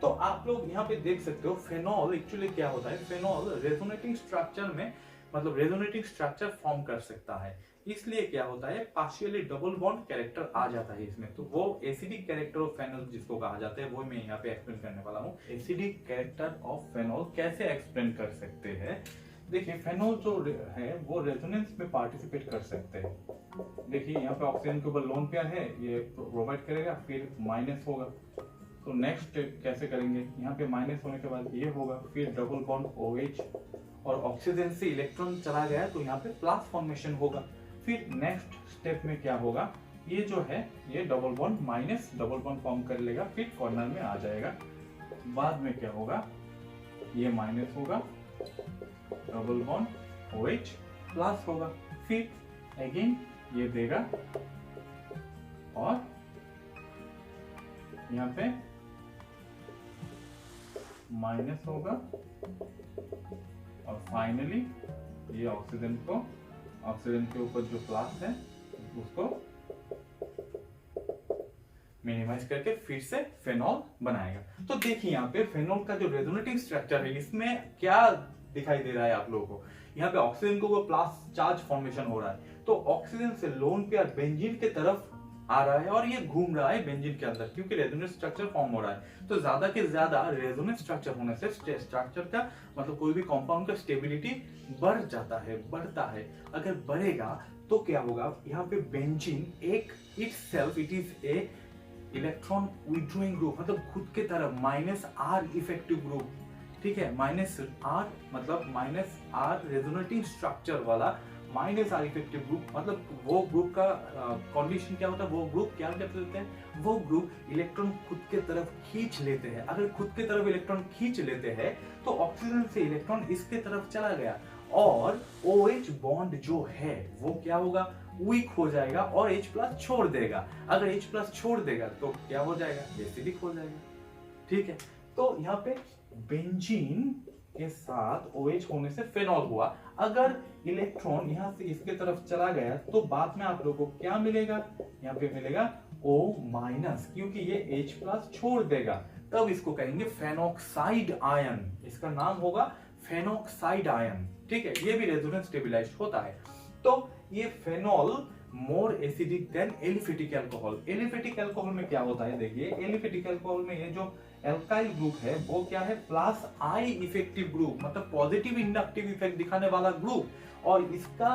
तो आप लोग यहाँ पे देख सकते हो फेनॉल एक्चुअली क्या होता है, फेनॉल रेजोनेटिंग स्ट्रक्चर में मतलब रेजोनेटिंग स्ट्रक्चर फॉर्म कर सकता है, इसलिए क्या होता है पार्शियली डबल बॉन्ड कैरेक्टर आ जाता है इसमें। तो वो एसिडिक कैरेक्टर ऑफ फेनॉल जिसको कहा जाता है वो मैं यहाँ पे एक्सप्लेन करने वाला हूँ। एसिडिक कैरेक्टर ऑफ फेनॉल कैसे एक्सप्लेन कर सकते हैं, देखिए फेनॉल जो है वो रेजोनेंस में पार्टिसिपेट कर सकते हैं। देखिए यहाँ पे ऑक्सीजन के ऊपर लोन पेयर है, ये प्रोवाइड करेगा, फिर माइनस होगा, तो नेक्स्ट कैसे करेंगे, यहाँ पे माइनस होने के बाद ये होगा, फिर डबल बॉन्ड OH और ऑक्सीजन से इलेक्ट्रॉन चला गया तो यहाँ पे प्लस फॉर्मेशन होगा। फिर नेक्स्ट स्टेप में क्या होगा, ये जो है ये double bond minus double bond form कर लेगा, फिर कॉर्नर में आ जाएगा। बाद में क्या होगा, ये माइनस होगा, डबल बॉन्ड OH प्लस होगा, फिर अगेन ये देगा और यहाँ पे माइनस होगा और फाइनली ये ऑक्सीजन के ऊपर जो प्लस है उसको मिनिमाइज करके फिर से फेनॉल बनाएगा। तो देखिए यहाँ पे फेनॉल का जो रेजोनेटिंग स्ट्रक्चर है इसमें क्या दिखाई दे रहा है आप लोगों को, यहाँ पे ऑक्सीजन को प्लस चार्ज फॉर्मेशन हो रहा है, तो ऑक्सीजन से लोन पेयर बेंजीन के तरफ आ रहा है और ये घूम रहा है बेंजीन के अंदर, क्योंकि रेजोनेंस स्ट्रक्चर फॉर्म हो रहा है। तो ज्यादा के ज्यादा रेजोनेंस स्ट्रक्चर होने से स्ट्रक्चर का मतलब कोई भी कंपाउंड का स्टेबिलिटी बढ़ जाता है, बढ़ता है। अगर बढ़ेगा तो क्या होगा, यहाँ पे बेंजीन एक it is a electron withdrawing group, मतलब खुद के तरफ -R इफेक्टिव ग्रुप, ठीक है। -R मतलब -R रेजोनेटिंग स्ट्रक्चर वाला -R इफेक्टिव ग्रुप, मतलब वो ग्रुप का कंडीशन क्या होता है, वो ग्रुप क्या करते हैं, वो ग्रुप इलेक्ट्रॉन खुद के तरफ खींच लेते हैं। अगर खुद के तरफ इलेक्ट्रॉन खींच लेते हैं तो ऑक्सीजन से इलेक्ट्रॉन इसके तरफ चला गया और OH बॉन्ड जो है वो क्या होगा, वीक हो जाएगा और H+ छोड़ देगा। अगर H+ छोड़ देगा तो क्या हो जाएगा, एसिडिक हो जाएगा, ठीक है। तो यहाँ पे बेंजीन के साथ OH होने से फेनॉल हुआ। अगर इलेक्ट्रॉन यहाँ से इसके तरफ चला गया तो बाद में आप लोगों को क्या मिलेगा, यहाँ पे मिलेगा O-, क्योंकि ये H+ छोड़ देगा, तब इसको कहेंगे फेनॉक्साइड आयन, इसका नाम होगा फेनॉक्साइड आयन, ठीक है। ये भी रेजोनेंस स्टेबलाइज्ड होता है। तो ये फेनॉल मोर acidic than aliphatic alcohol. Aliphatic alcohol में क्या होता है, देखिए एलिफेटिक अल्कोहल में ये जो एल्काइल ग्रुप है वो क्या है, +I इफेक्टिव ग्रुप, मतलब पॉजिटिव इंडक्टिव इफेक्ट दिखाने वाला ग्रुप, और इसका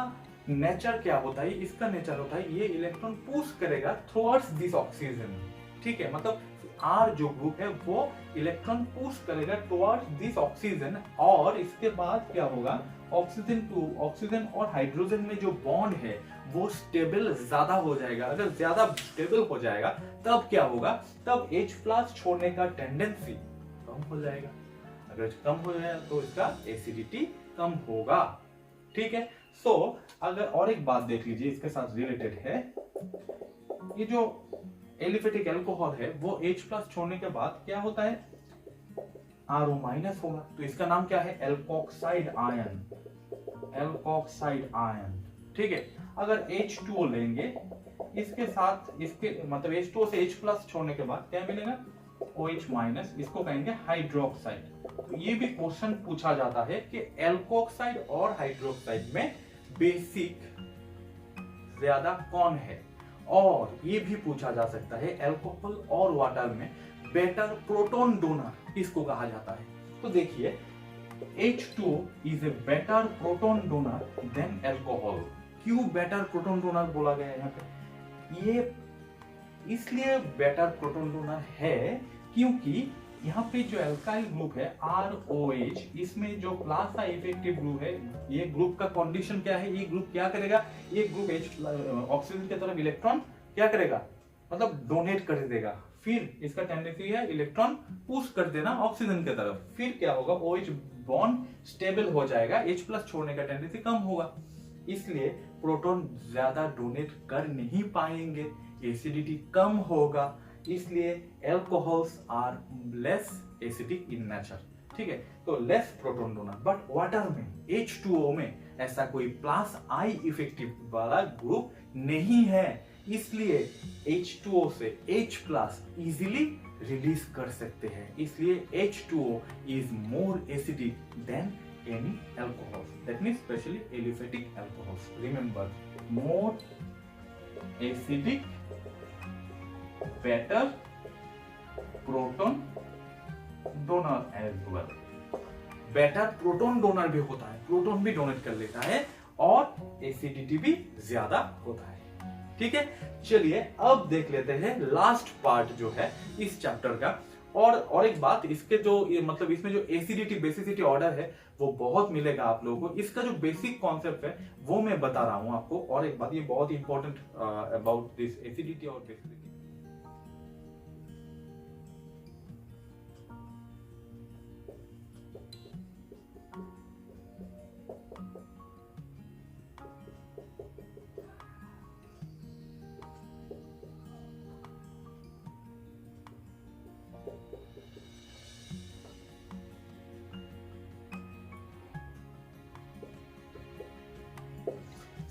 नेचर क्या होता है, इसका नेचर होता है ये इलेक्ट्रॉन पुश करेगा थ्रूअर्ड्स दिस ऑक्सीजन। ठीक है, मतलब आर जो ग्रुप है वो इलेक्ट्रॉन पुश करेगा टुवर्ड्स दिस ऑक्सीजन, और इसके बाद क्या होगा, ऑक्सीजन और हाइड्रोजन में जो बॉन्ड है वो स्टेबल ज्यादा हो जाएगा। अगर ज्यादा स्टेबल हो जाएगा तब क्या होगा, तब H+ छोड़ने का टेंडेंसी कम हो जाएगा। अगर कम हो जाएगा तो इसका एसिडिटी कम होगा। ठीक है, सो अगर और एक बात देख लीजिए इसके साथ रिलेटेड है, ये जो एलिफेटिक अल्कोहल है वो H+ छोड़ने के बाद क्या होता है, RO- होगा, तो इसका नाम क्या है, एल्कोक्साइड आयन, एल्कोक्साइड आयन। ठीक है, अगर H2O लेंगे इसके साथ, इसके मतलब H2O से H+ छोड़ने के बाद क्या मिलेगा, OH-, इसको कहेंगे हाइड्रोक्साइड। तो ये भी क्वेश्चन पूछा जाता है कि एल्कोक्साइड और हाइड्रोक्साइड में बेसिक ज्यादा कौन है, और ये भी पूछा जा सकता है अल्कोहल और वाटर में बेटर प्रोटॉन डोनर किसको कहा जाता है। तो देखिए H2O is a better proton donor than alcohol. क्यों बेटर प्रोटॉन डोनर बोला गया है यहाँ पे, ये इसलिए बेटर प्रोटॉन डोनर है क्योंकि यहाँ पे जो एल्काइल ग्रुप है ROH, इसमें जो प्लास इफेक्टिव ग्रुप है, ये ग्रुप का कंडीशन क्या है, ये ग्रुप क्या करेगा, ये ग्रुप ऑक्सीजन की तरफ इलेक्ट्रॉन क्या करेगा, मतलब डोनेट कर देगा। फिर इसका टेंडेंसी है इलेक्ट्रॉन पुश कर देना ऑक्सीजन की तरफ, फिर क्या होगा, OH बॉन्ड स्टेबल हो जाएगा, H+ छोड़ने का टेंडेंसी कम होगा, इसलिए प्रोटॉन ज्यादा डोनेट कर नहीं पाएंगे, एसिडिटी कम होगा, इसलिए alcohols are less acidic in nature. ठीक है, तो less proton donor. But water में H2O में ऐसा कोई प्लस I इफेक्टिव वाला ग्रुप नहीं है, इसलिए H2O से H+ इजीली रिलीज कर सकते हैं, इसलिए H2O is more acidic then any alcohols, that means especially aliphatic alcohols. Remember, more acidic, better proton donor as well. Better proton donor भी होता है, प्रोटॉन भी डोनेट कर लेता है और एसिडिटी भी ज्यादा होता है। ठीक है, चलिए अब देख लेते हैं लास्ट पार्ट जो है इस चैप्टर का। और एक बात, इसके जो मतलब इसमें जो एसिडिटी बेसिसिटी ऑर्डर है वो बहुत मिलेगा आप लोगों को, इसका जो बेसिक कॉन्सेप्ट है वो मैं बता रहा हूं आपको। और एक बात, ये बहुत इंपॉर्टेंट अबाउट दिस एसिडिटी और basicity.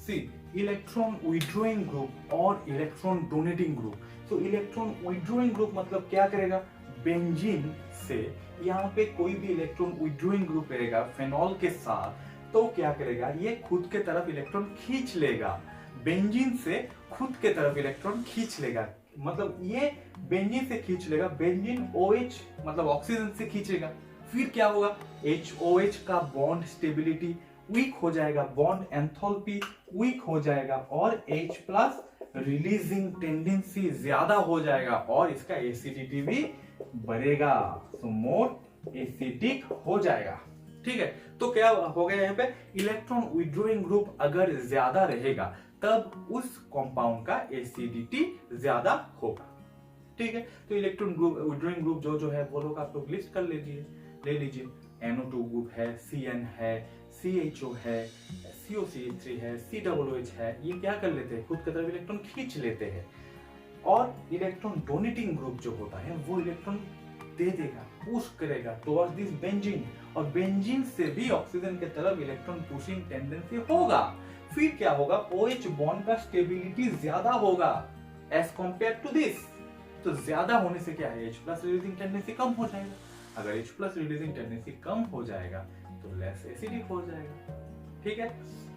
See, electron withdrawing group और इलेक्ट्रॉन डोनेटिंग ग्रुप। तो इलेक्ट्रॉन विड्रॉइंग ग्रुप मतलब क्या करेगा, बेंजीन से यहाँ पे कोई भी इलेक्ट्रॉन विड्रॉइंग ग्रुप रहेगा फेनॉल के साथ, तो क्या करेगा, ये खुद के तरफ इलेक्ट्रॉन खींच लेगा, बेंजीन से खुद के तरफ इलेक्ट्रॉन खींच लेगा, मतलब ये बेंजीन से खींच लेगा, बेंजीन OH मतलब ऑक्सीजन से खींचेगा, फिर क्या होगा, HOH का बॉन्ड स्टेबिलिटी वीक हो जाएगा, बॉन्ड एंथैल्पी वीक हो जाएगा, और H+ रिलीजिंग टेंडेंसी ज्यादा हो जाएगा, और इसका एसिडिटी भी बढ़ेगा, सो मोर एसिडिक हो जाएगा। ठीक है, तो क्या हो गया यहाँ पे, इलेक्ट्रॉन विड्रॉइंग ग्रुप अगर ज्यादा रहेगा तब उस कंपाउंड का एसिडिटी ज्यादा होगा। ठीक है, तो इलेक्ट्रॉन ग्रुप विड्रॉइंग ग्रुप जो है वो लोग आप लोग लिस्ट कर ले लीजिए। NO2 ग्रुप है, CN है, CHO है, COCH3 है, COOH है, ये क्या कर लेते हैं, खुद की तरफ इलेक्ट्रॉन खींच लेते हैं। और इलेक्ट्रॉन डोनेटिंग ग्रुप जो होता है वो इलेक्ट्रॉन दे देगा, पुश करेगा टुवर्ड्स दिस बेंजीन, और बेंजीन से भी ऑक्सीजन की तरफ इलेक्ट्रॉन पुशिंग टेंडेंसी होगा। फिर क्या होगा, OH बॉन्ड का स्टेबिलिटी ज्यादा होगा एज कंपेयर टू दिस, तो ज्यादा होने से क्या है, H+ रिलीजिंग टेंडेंसी कम हो जाएगा। अगर H+ रिलीजिंग टेंडेंसी कम हो जाएगा तो लेस एसिडिक हो जाएगा। ठीक है।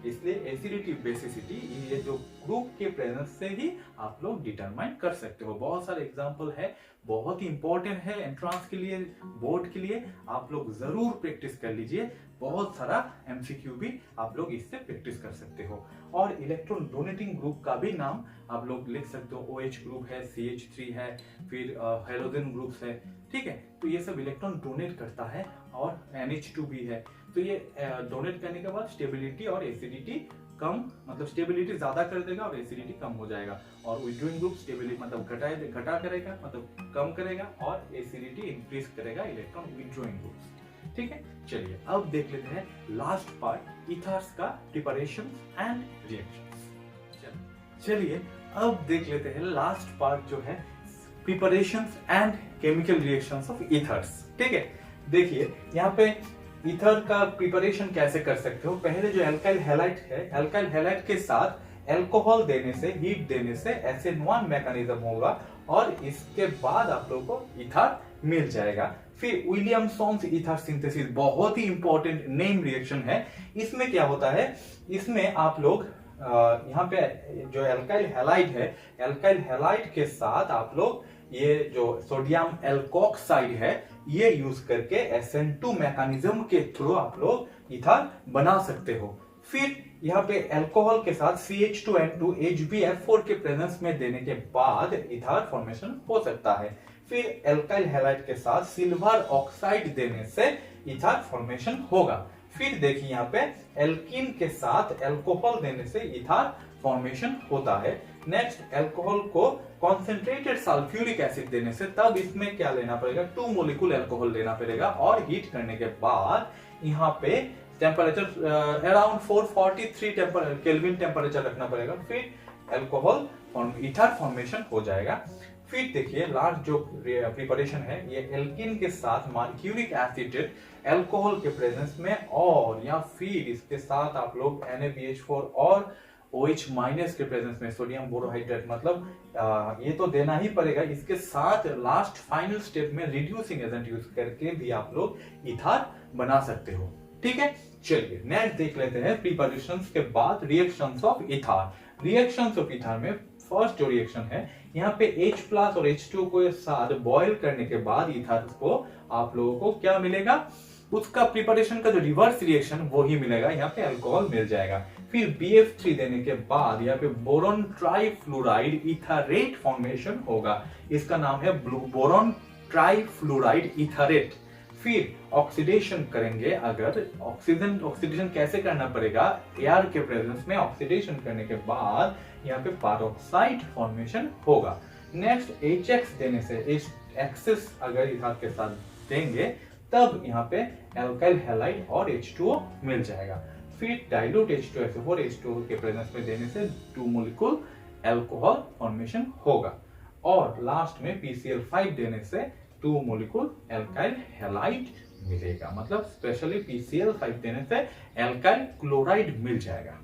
इसलिए एसिडिटी बेसिसिटी ये जो ग्रुप के प्रेजेंस से ही आप लोग डिटरमाइन कर सकते हो। बहुत सारे एग्जांपल है, बहुत ही इंपॉर्टेंट है एंट्रेंस के लिए, बोर्ड के लिए। आप लोग जरूर प्रैक्टिस कर लीजिए। बहुत सारा एमसीक्यू भी आप लोग इससे प्रैक्टिस कर सकते हो। और इलेक्ट्रॉन डोनेटिंग ग्रुप का भी नाम आप लोग लिख सकते हो। OH ग्रुप है, CH3 है, फिर हेलोजन ग्रुप्स है, ठीक है। तो ये सब इलेक्ट्रॉन डोनेट करता है और NH2 भी है। तो ये डोनेट करने के बाद स्टेबिलिटी और एसिडिटी कम, मतलब स्टेबिलिटी ज्यादा कर देगा और एसिडिटी कम हो जाएगा। और विथड्रॉइंग ग्रुप स्टेबिलिटी मतलब घटा करेगा, मतलब कम करेगा, और एसिडिटी इंक्रीज करेगा इलेक्ट्रॉन विथड्रॉइंग ग्रुप्स, ठीक है। चलिए अब देख लेते हैं लास्ट पार्ट, ईथर्स का प्रिपरेशन एंड रिएक्शंस। चलिए अब देख लेते हैं लास्ट पार्ट जो है preparations and chemical reactions of ethers, ठीक है। देखिए यहाँ पे ईथर का प्रिपरेशन कैसे कर सकते हो। पहले जो एल्काइल हैलाइड है, एल्काइल हैलाइड के साथ अल्कोहल देने से, हीट देने से SN1 मैकेनिज्म होगा और इसके बाद आप लोगों को ईथर मिल जाएगा। फिर विलियमसन्स ईथर सिंथेसिस बहुत ही इंपॉर्टेंट नेम रिएक्शन है। इसमें क्या होता है, इसमें आप लोग यहाँ पे जो एल्काइल हैलाइड है, एल्काइल हैलाइड के साथ आप लोग ये जो सोडियम एल्कोक्साइड है ये यूज करके SN2 मैकेनिज्म के थ्रू आप लोग ईथर बना सकते हो। फिर यहाँ पे अल्कोहल के साथ CH2N2 HbF4 के प्रेजेंस में देने के बाद ईथर फॉर्मेशन हो सकता है। फिर एल्काइल हैलाइड के साथ सिल्वर ऑक्साइड देने से ईथर फॉर्मेशन होगा। फिर देखिए यहाँ पे एल्कीन के साथ अल्कोहल देने से ईथर फॉर्मेशन होता है। नेक्स्ट अल्कोहल को कॉन्सेंट्रेटेड सल्फ्यूरिक एसिड देने से, तब इसमें क्या लेना पड़ेगा, 2 मोलिकुल अल्कोहल लेना पड़ेगा और हीट करने के बाद यहाँ पे टेम्परेचर अराउंड 443 केल्विन टेम्परेचर रखना पड़ेगा। फिर अल्कोहल ईथर फॉर्मेशन हो जाएगा। फिर देखिए लास्ट जो प्रिपरेशन है ये एल्कीन के साथ मर्क्यूरिक एसिड अल्कोहल के प्रेजेंस में, और या फिर इसके साथ आप लोग NaBH4 और OH माइनस के प्रेजेंस में सोडियम बोरोहाइड्रेट, मतलब ये तो देना ही पड़ेगा। इसके साथ लास्ट फाइनल स्टेप में रिड्यूसिंग एजेंट यूज करके भी आप लोग ईथर बना सकते हो, ठीक है। चलिए नेक्स्ट देख लेते हैं प्रिपरेशंस के बाद reactions of ether. Reactions of ether में फर्स्ट जो रिएक्शन है यहाँ पे H+ और H2 को साथ बॉयल करने के बाद ईथर को आप लोगों को क्या मिलेगा, उसका प्रिपरेशन का जो रिवर्स रिएक्शन वो ही मिलेगा, यहाँ पे अल्कोहल मिल जाएगा। फिर BF3 देने के बाद यहाँ पे बोरॉन ट्राइफ्लोराइड इथरेट फॉर्मेशन होगा। इसका नाम है बोरॉन ट्राइफ्लोराइड इथरेट। फिर ऑक्सीडेशन करेंगे, अगर ऑक्सीडेशन कैसे करना पड़ेगा, एयर के प्रेजेंस में ऑक्सीडेशन करने के बाद यहाँ पे पेरोक्साइड फॉर्मेशन होगा। नेक्स्ट HX देने से, एक्सेस अगर ईथर के साथ देंगे तब यहाँ पे एल्काइल हैलाइड और H2O मिल जाएगा। फिर डाइल्यूट H2SO4 H2O के प्रेजेंस में देने से 2 मोलिकुल अल्कोहल फॉर्मेशन होगा। और लास्ट में PCl5 देने से 2 मोलिकुल एल्काइल हैलाइड मिलेगा, मतलब स्पेशली PCl5 देने से एल्काइल क्लोराइड मिल जाएगा,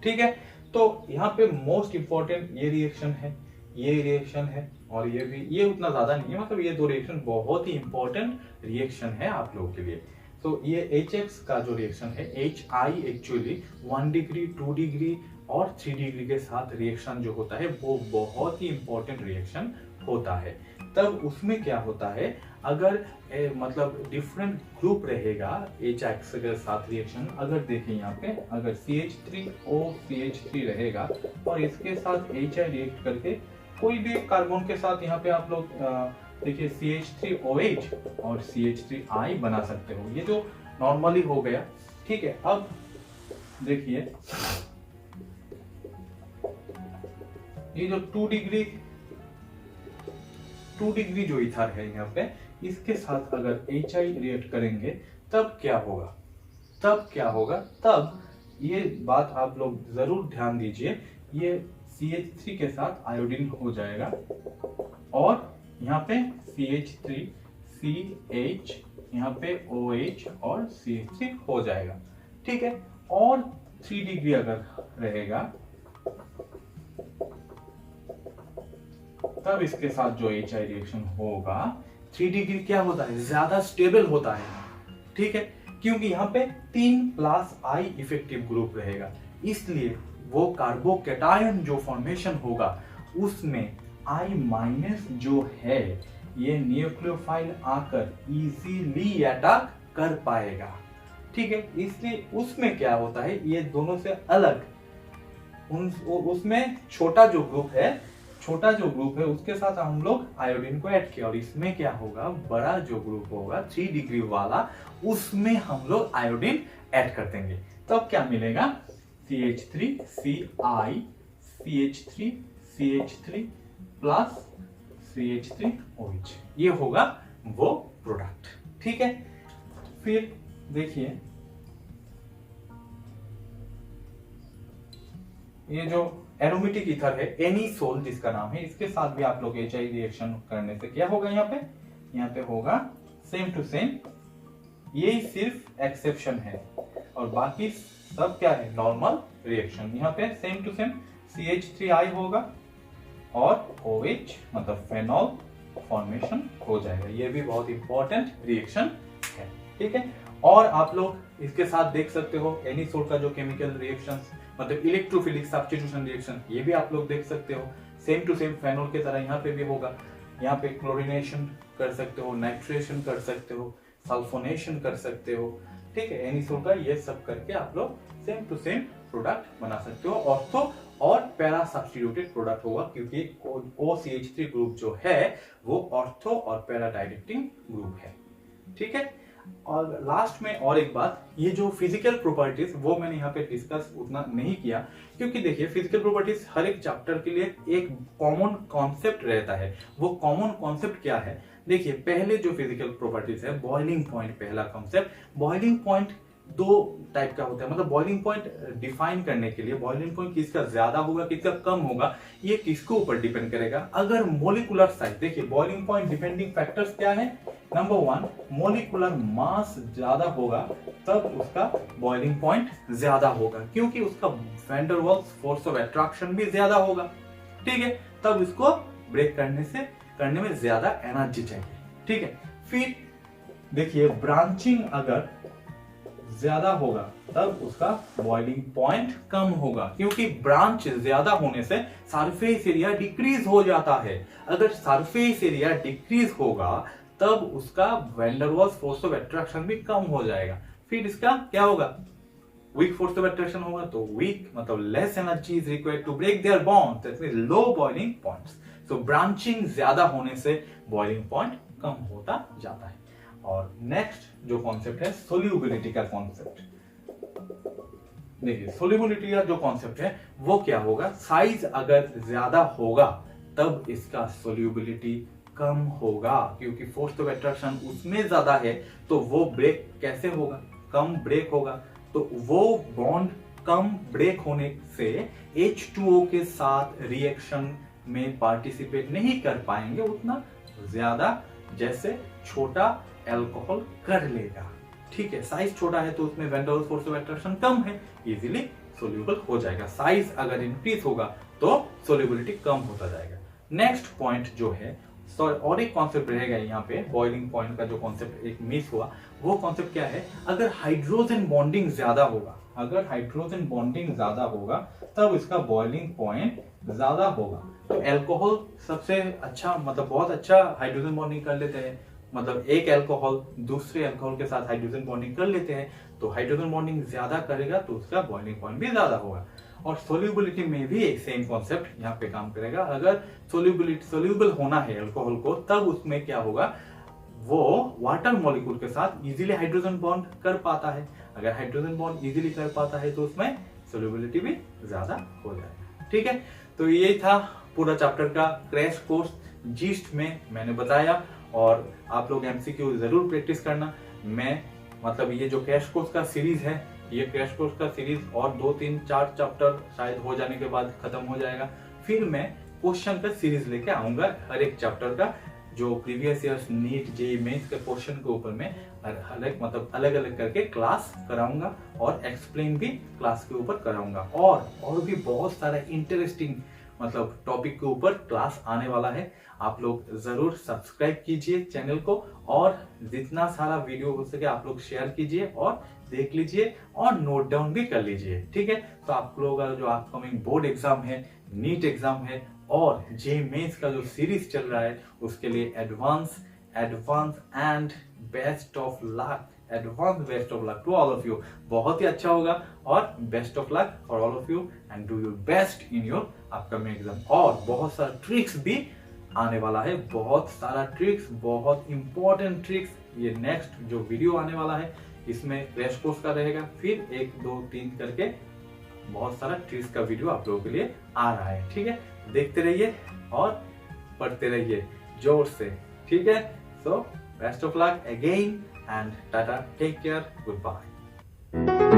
ठीक है। तो यहाँ पे मोस्ट इंपॉर्टेंट ये रिएक्शन है, ये रिएक्शन है, और ये भी, ये उतना ज्यादा नहीं है, मतलब ये 2 रिएक्शन बहुत ही इंपॉर्टेंट रिएक्शन है आप लोगों के लिए। तो ये HX का जो रिएक्शन है, HI एक्चुअली 1 डिग्री 2 डिग्री और 3 डिग्री के साथ रिएक्शन जो होता है वो बहुत ही इंपॉर्टेंट रिएक्शन होता है। तब उसमें क्या होता है, अगर मतलब डिफरेंट ग्रुप रहेगा HX के साथ रिएक्शन, अगर देखें यहाँ पे अगर CH3OCH3 रहेगा और इसके साथ HI रिएक्ट करके कोई भी कार्बन के साथ यहाँ पे आप लोग देखिए CH3OH और CH3I बना सकते हो। ये जो नॉर्मली हो गया, ठीक है। अब देखिए ये जो 2 डिग्री जो ईथर है यहाँ पे, इसके साथ अगर HI रिएक्ट करेंगे तब क्या होगा, तब ये बात आप लोग जरूर ध्यान दीजिए, ये CH3 के साथ आयोडीन हो जाएगा और यहाँ पे CH3 CH यहाँ पे OH और CH3 हो जाएगा, ठीक है। और 3 डिग्री अगर रहेगा तब इसके साथ जो HI रिएक्शन होगा, 3 डिग्री क्या होता है, ज्यादा स्टेबल होता है, ठीक है। क्योंकि यहाँ पे 3+I इफेक्टिव ग्रुप रहेगा, इसलिए वो कार्बोकेटायन जो फॉर्मेशन होगा उसमें I- जो है ये न्यूक्लियोफाइल आकर इजीली अटैक कर पाएगा। ठीक है, इसलिए उसमें क्या होता है, ये दोनों से अलग उसमें छोटा जो ग्रुप है उसके साथ हम लोग आयोडीन को ऐड किया, और इसमें क्या होगा, बड़ा जो ग्रुप होगा 3 डिग्री वाला, उसमें हम लोग आयोडीन ऐड कर देंगे। तब क्या मिलेगा, CH3Ci CH3 प्लस CH3OH, ये होगा वो प्रोडक्ट। ठीक है, फिर देखिए ये जो एरोमेटिक ईथर है एनीसोल जिसका नाम है, इसके साथ भी आप लोग HI रिएक्शन करने से क्या होगा, यहाँ पे होगा सेम टू सेम, यही सिर्फ एक्सेप्शन है और बाकी सब क्या है, नॉर्मल रिएक्शन। यहाँ पे सेम टू सेम CH3I होगा और OH मतलब फेनॉल फॉर्मेशन हो जाएगा। ये भी बहुत इंपॉर्टेंट रिएक्शन है। ठीक है, और आप लोग इसके साथ देख सकते हो एनीसोल का जो केमिकल रिएक्शंस मतलब इलेक्ट्रोफिलिक सब्स्टिट्यूशन रिएक्शन, ये भी आप लोग देख सकते हो सेम टू सेम फेनॉल की तरह यहाँ पे भी होगा। यहाँ पे क्लोरीनेशन कर सकते हो, नाइट्रेशन कर सकते हो, सल्फोनेशन कर सकते हो। ठीक है, एनीसोल का ये सब करके आप लोग सेम टू सेम प्रोडक्ट बना सकते हो। ऑर्थो और पैरा सब्स्टिट्यूटेड प्रोडक्ट होगा, क्योंकि OCH3 ग्रुप जो है वो ऑर्थो और पैरा डायरेक्टिंग ग्रुप है। ठीक है, और लास्ट में और एक बात, ये जो फिजिकल प्रॉपर्टीज वो मैंने यहाँ पे डिस्कस उतना नहीं किया, क्योंकि देखिए फिजिकल प्रॉपर्टीज हर एक चैप्टर के लिए एक कॉमन कॉन्सेप्ट रहता है। वो कॉमन कॉन्सेप्ट क्या है, देखिए पहले जो फिजिकल प्रॉपर्टीज है, बॉइलिंग पॉइंट पहला कॉन्सेप्ट। बॉइलिंग पॉइंट 2 टाइप का होता है, मतलब बॉइलिंग पॉइंट डिफाइन करने के लिए बॉइलिंग पॉइंट किसका ज्यादा होगा किसका कम होगा, ये किसके ऊपर डिपेंड करेगा। अगर मोलिकुलर साइज, देखिए बॉइलिंग पॉइंट डिपेंडिंग फैक्टर्स क्या है, नंबर 1 मोलिकुलर मास ज्यादा होगा तब उसका बॉइलिंग पॉइंट ज्यादा होगा, क्योंकि उसका van der Waals force of attraction भी ज्यादा होगा। ठीक है, तब इसको ब्रेक करने में ज्यादा एनर्जी चाहिए। ठीक है, फिर देखिए ब्रांचिंग अगर ज्यादा होगा तब उसका बॉइलिंग पॉइंट कम होगा, क्योंकि ब्रांच ज्यादा होने से सरफेस एरिया डिक्रीज हो जाता है। अगर सरफेस एरिया डिक्रीज होगा तब उसका van der Waals force of attraction भी कम हो जाएगा। फिर इसका क्या होगा, वीक फोर्स ऑफ अट्रैक्शन होगा, तो वीक मतलब less energy is required to break their bonds, that means low boiling points. So branching ज्यादा होने से बॉइलिंग पॉइंट कम होता जाता है। और नेक्स्ट जो कॉन्सेप्ट है सोल्यूबिलिटी का कॉन्सेप्ट। देखिए सोल्यूबिलिटी का जो कॉन्सेप्ट है वो क्या होगा, साइज अगर ज्यादा होगा तब इसका सोल्यूबिलिटी कम होगा, क्योंकि फोर्स ऑफ अट्रैक्शन उसमें ज्यादा है, तो वो ब्रेक कैसे होगा, कम ब्रेक होगा। तो वो बॉन्ड कम ब्रेक होने से H2O के साथ रिएक्शन में पार्टिसिपेट नहीं कर पाएंगे उतना ज्यादा जैसे छोटा अल्कोहल कर लेगा। ठीक है, साइज छोटा है तो उसमें van der Waals force of attraction कम है, इजीली सोल्यूबल हो जाएगा। साइज अगर इंक्रीज होगा तो सोल्यूबिलिटी कम होता जाएगा। नेक्स्ट पॉइंट जो है, और एक कॉन्सेप्ट रहेगा यहाँ पे, बॉइलिंग पॉइंट का जो कॉन्सेप्ट एक मिस हुआ, वो कॉन्सेप्ट क्या है, अगर हाइड्रोजन बॉन्डिंग ज्यादा होगा, अगर हाइड्रोजन बॉन्डिंग ज्यादा होगा तब इसका बॉइलिंग पॉइंट ज्यादा होगा। तो अल्कोहल सबसे अच्छा मतलब बहुत अच्छा हाइड्रोजन बॉन्डिंग कर लेते हैं, मतलब एक अल्कोहल दूसरे अल्कोहल के साथ हाइड्रोजन बॉन्डिंग कर लेते हैं, तो हाइड्रोजन बॉन्डिंग ज्यादा करेगा तो उसका बॉइलिंग पॉइंट भी ज्यादा होगा। और सोल्यूबिलिटी में भी एक सेम कॉन्सेप्ट यहाँ पे काम करेगा। अगर सोल्यूबल होना है अल्कोहल को, तब उसमें क्या होगा, वो वाटर मॉलिक्यूल के साथ इजीली हाइड्रोजन बॉन्ड कर पाता है। अगर हाइड्रोजन बॉन्ड इजीली कर पाता है तो उसमें सोल्यूबिलिटी भी ज्यादा हो जाएगा। ठीक है, तो ये था पूरा चैप्टर का क्रैश कोर्स, जिस्ट में मैंने बताया, और आप लोग एमसीक्यू जरूर प्रैक्टिस करना। मैं मतलब ये जो क्रैश कोर्स का सीरीज है, ये क्रैश कोर्स का सीरीज और 2, 3, 4 चैप्टर शायद हो जाने के बाद खत्म हो जाएगा। फिर मैं क्वेश्चन का सीरीज लेके आऊंगा, हर एक चैप्टर का जो previous years NEET JEE mains के क्वेश्चन के ऊपर में मतलब अलग अलग करके क्लास कराऊंगा और एक्सप्लेन भी क्लास के ऊपर कराऊंगा। और भी बहुत सारा इंटरेस्टिंग मतलब टॉपिक के ऊपर क्लास आने वाला है। आप लोग जरूर सब्सक्राइब कीजिए चैनल को और जितना सारा वीडियो हो सके आप लोग शेयर कीजिए और देख लीजिए और नोट डाउन भी कर लीजिए, ठीक है। तो आप लोगों का जो अपकमिंग बोर्ड एग्जाम है, नीट एग्जाम है और जे मेंस का जो सीरीज चल रहा है उसके लिए advance and best of luck, advance best of luck to all of you. बहुत ही अच्छा होगा और best of luck for all of you and do your best in your upcoming exam. और बहुत सारा ट्रिक्स भी आने वाला है, बहुत सारा ट्रिक्स, बहुत इंपॉर्टेंट ट्रिक्स। ये नेक्स्ट जो वीडियो आने वाला है इसमें क्रैश कोर्स का रहेगा, फिर 1 2 3 करके बहुत सारा ट्रिक्स का वीडियो आप लोगों के लिए आ रहा है, ठीक है। देखते रहिए और पढ़ते रहिए जोर से, ठीक है। So best of luck again and tata, take care, good bye.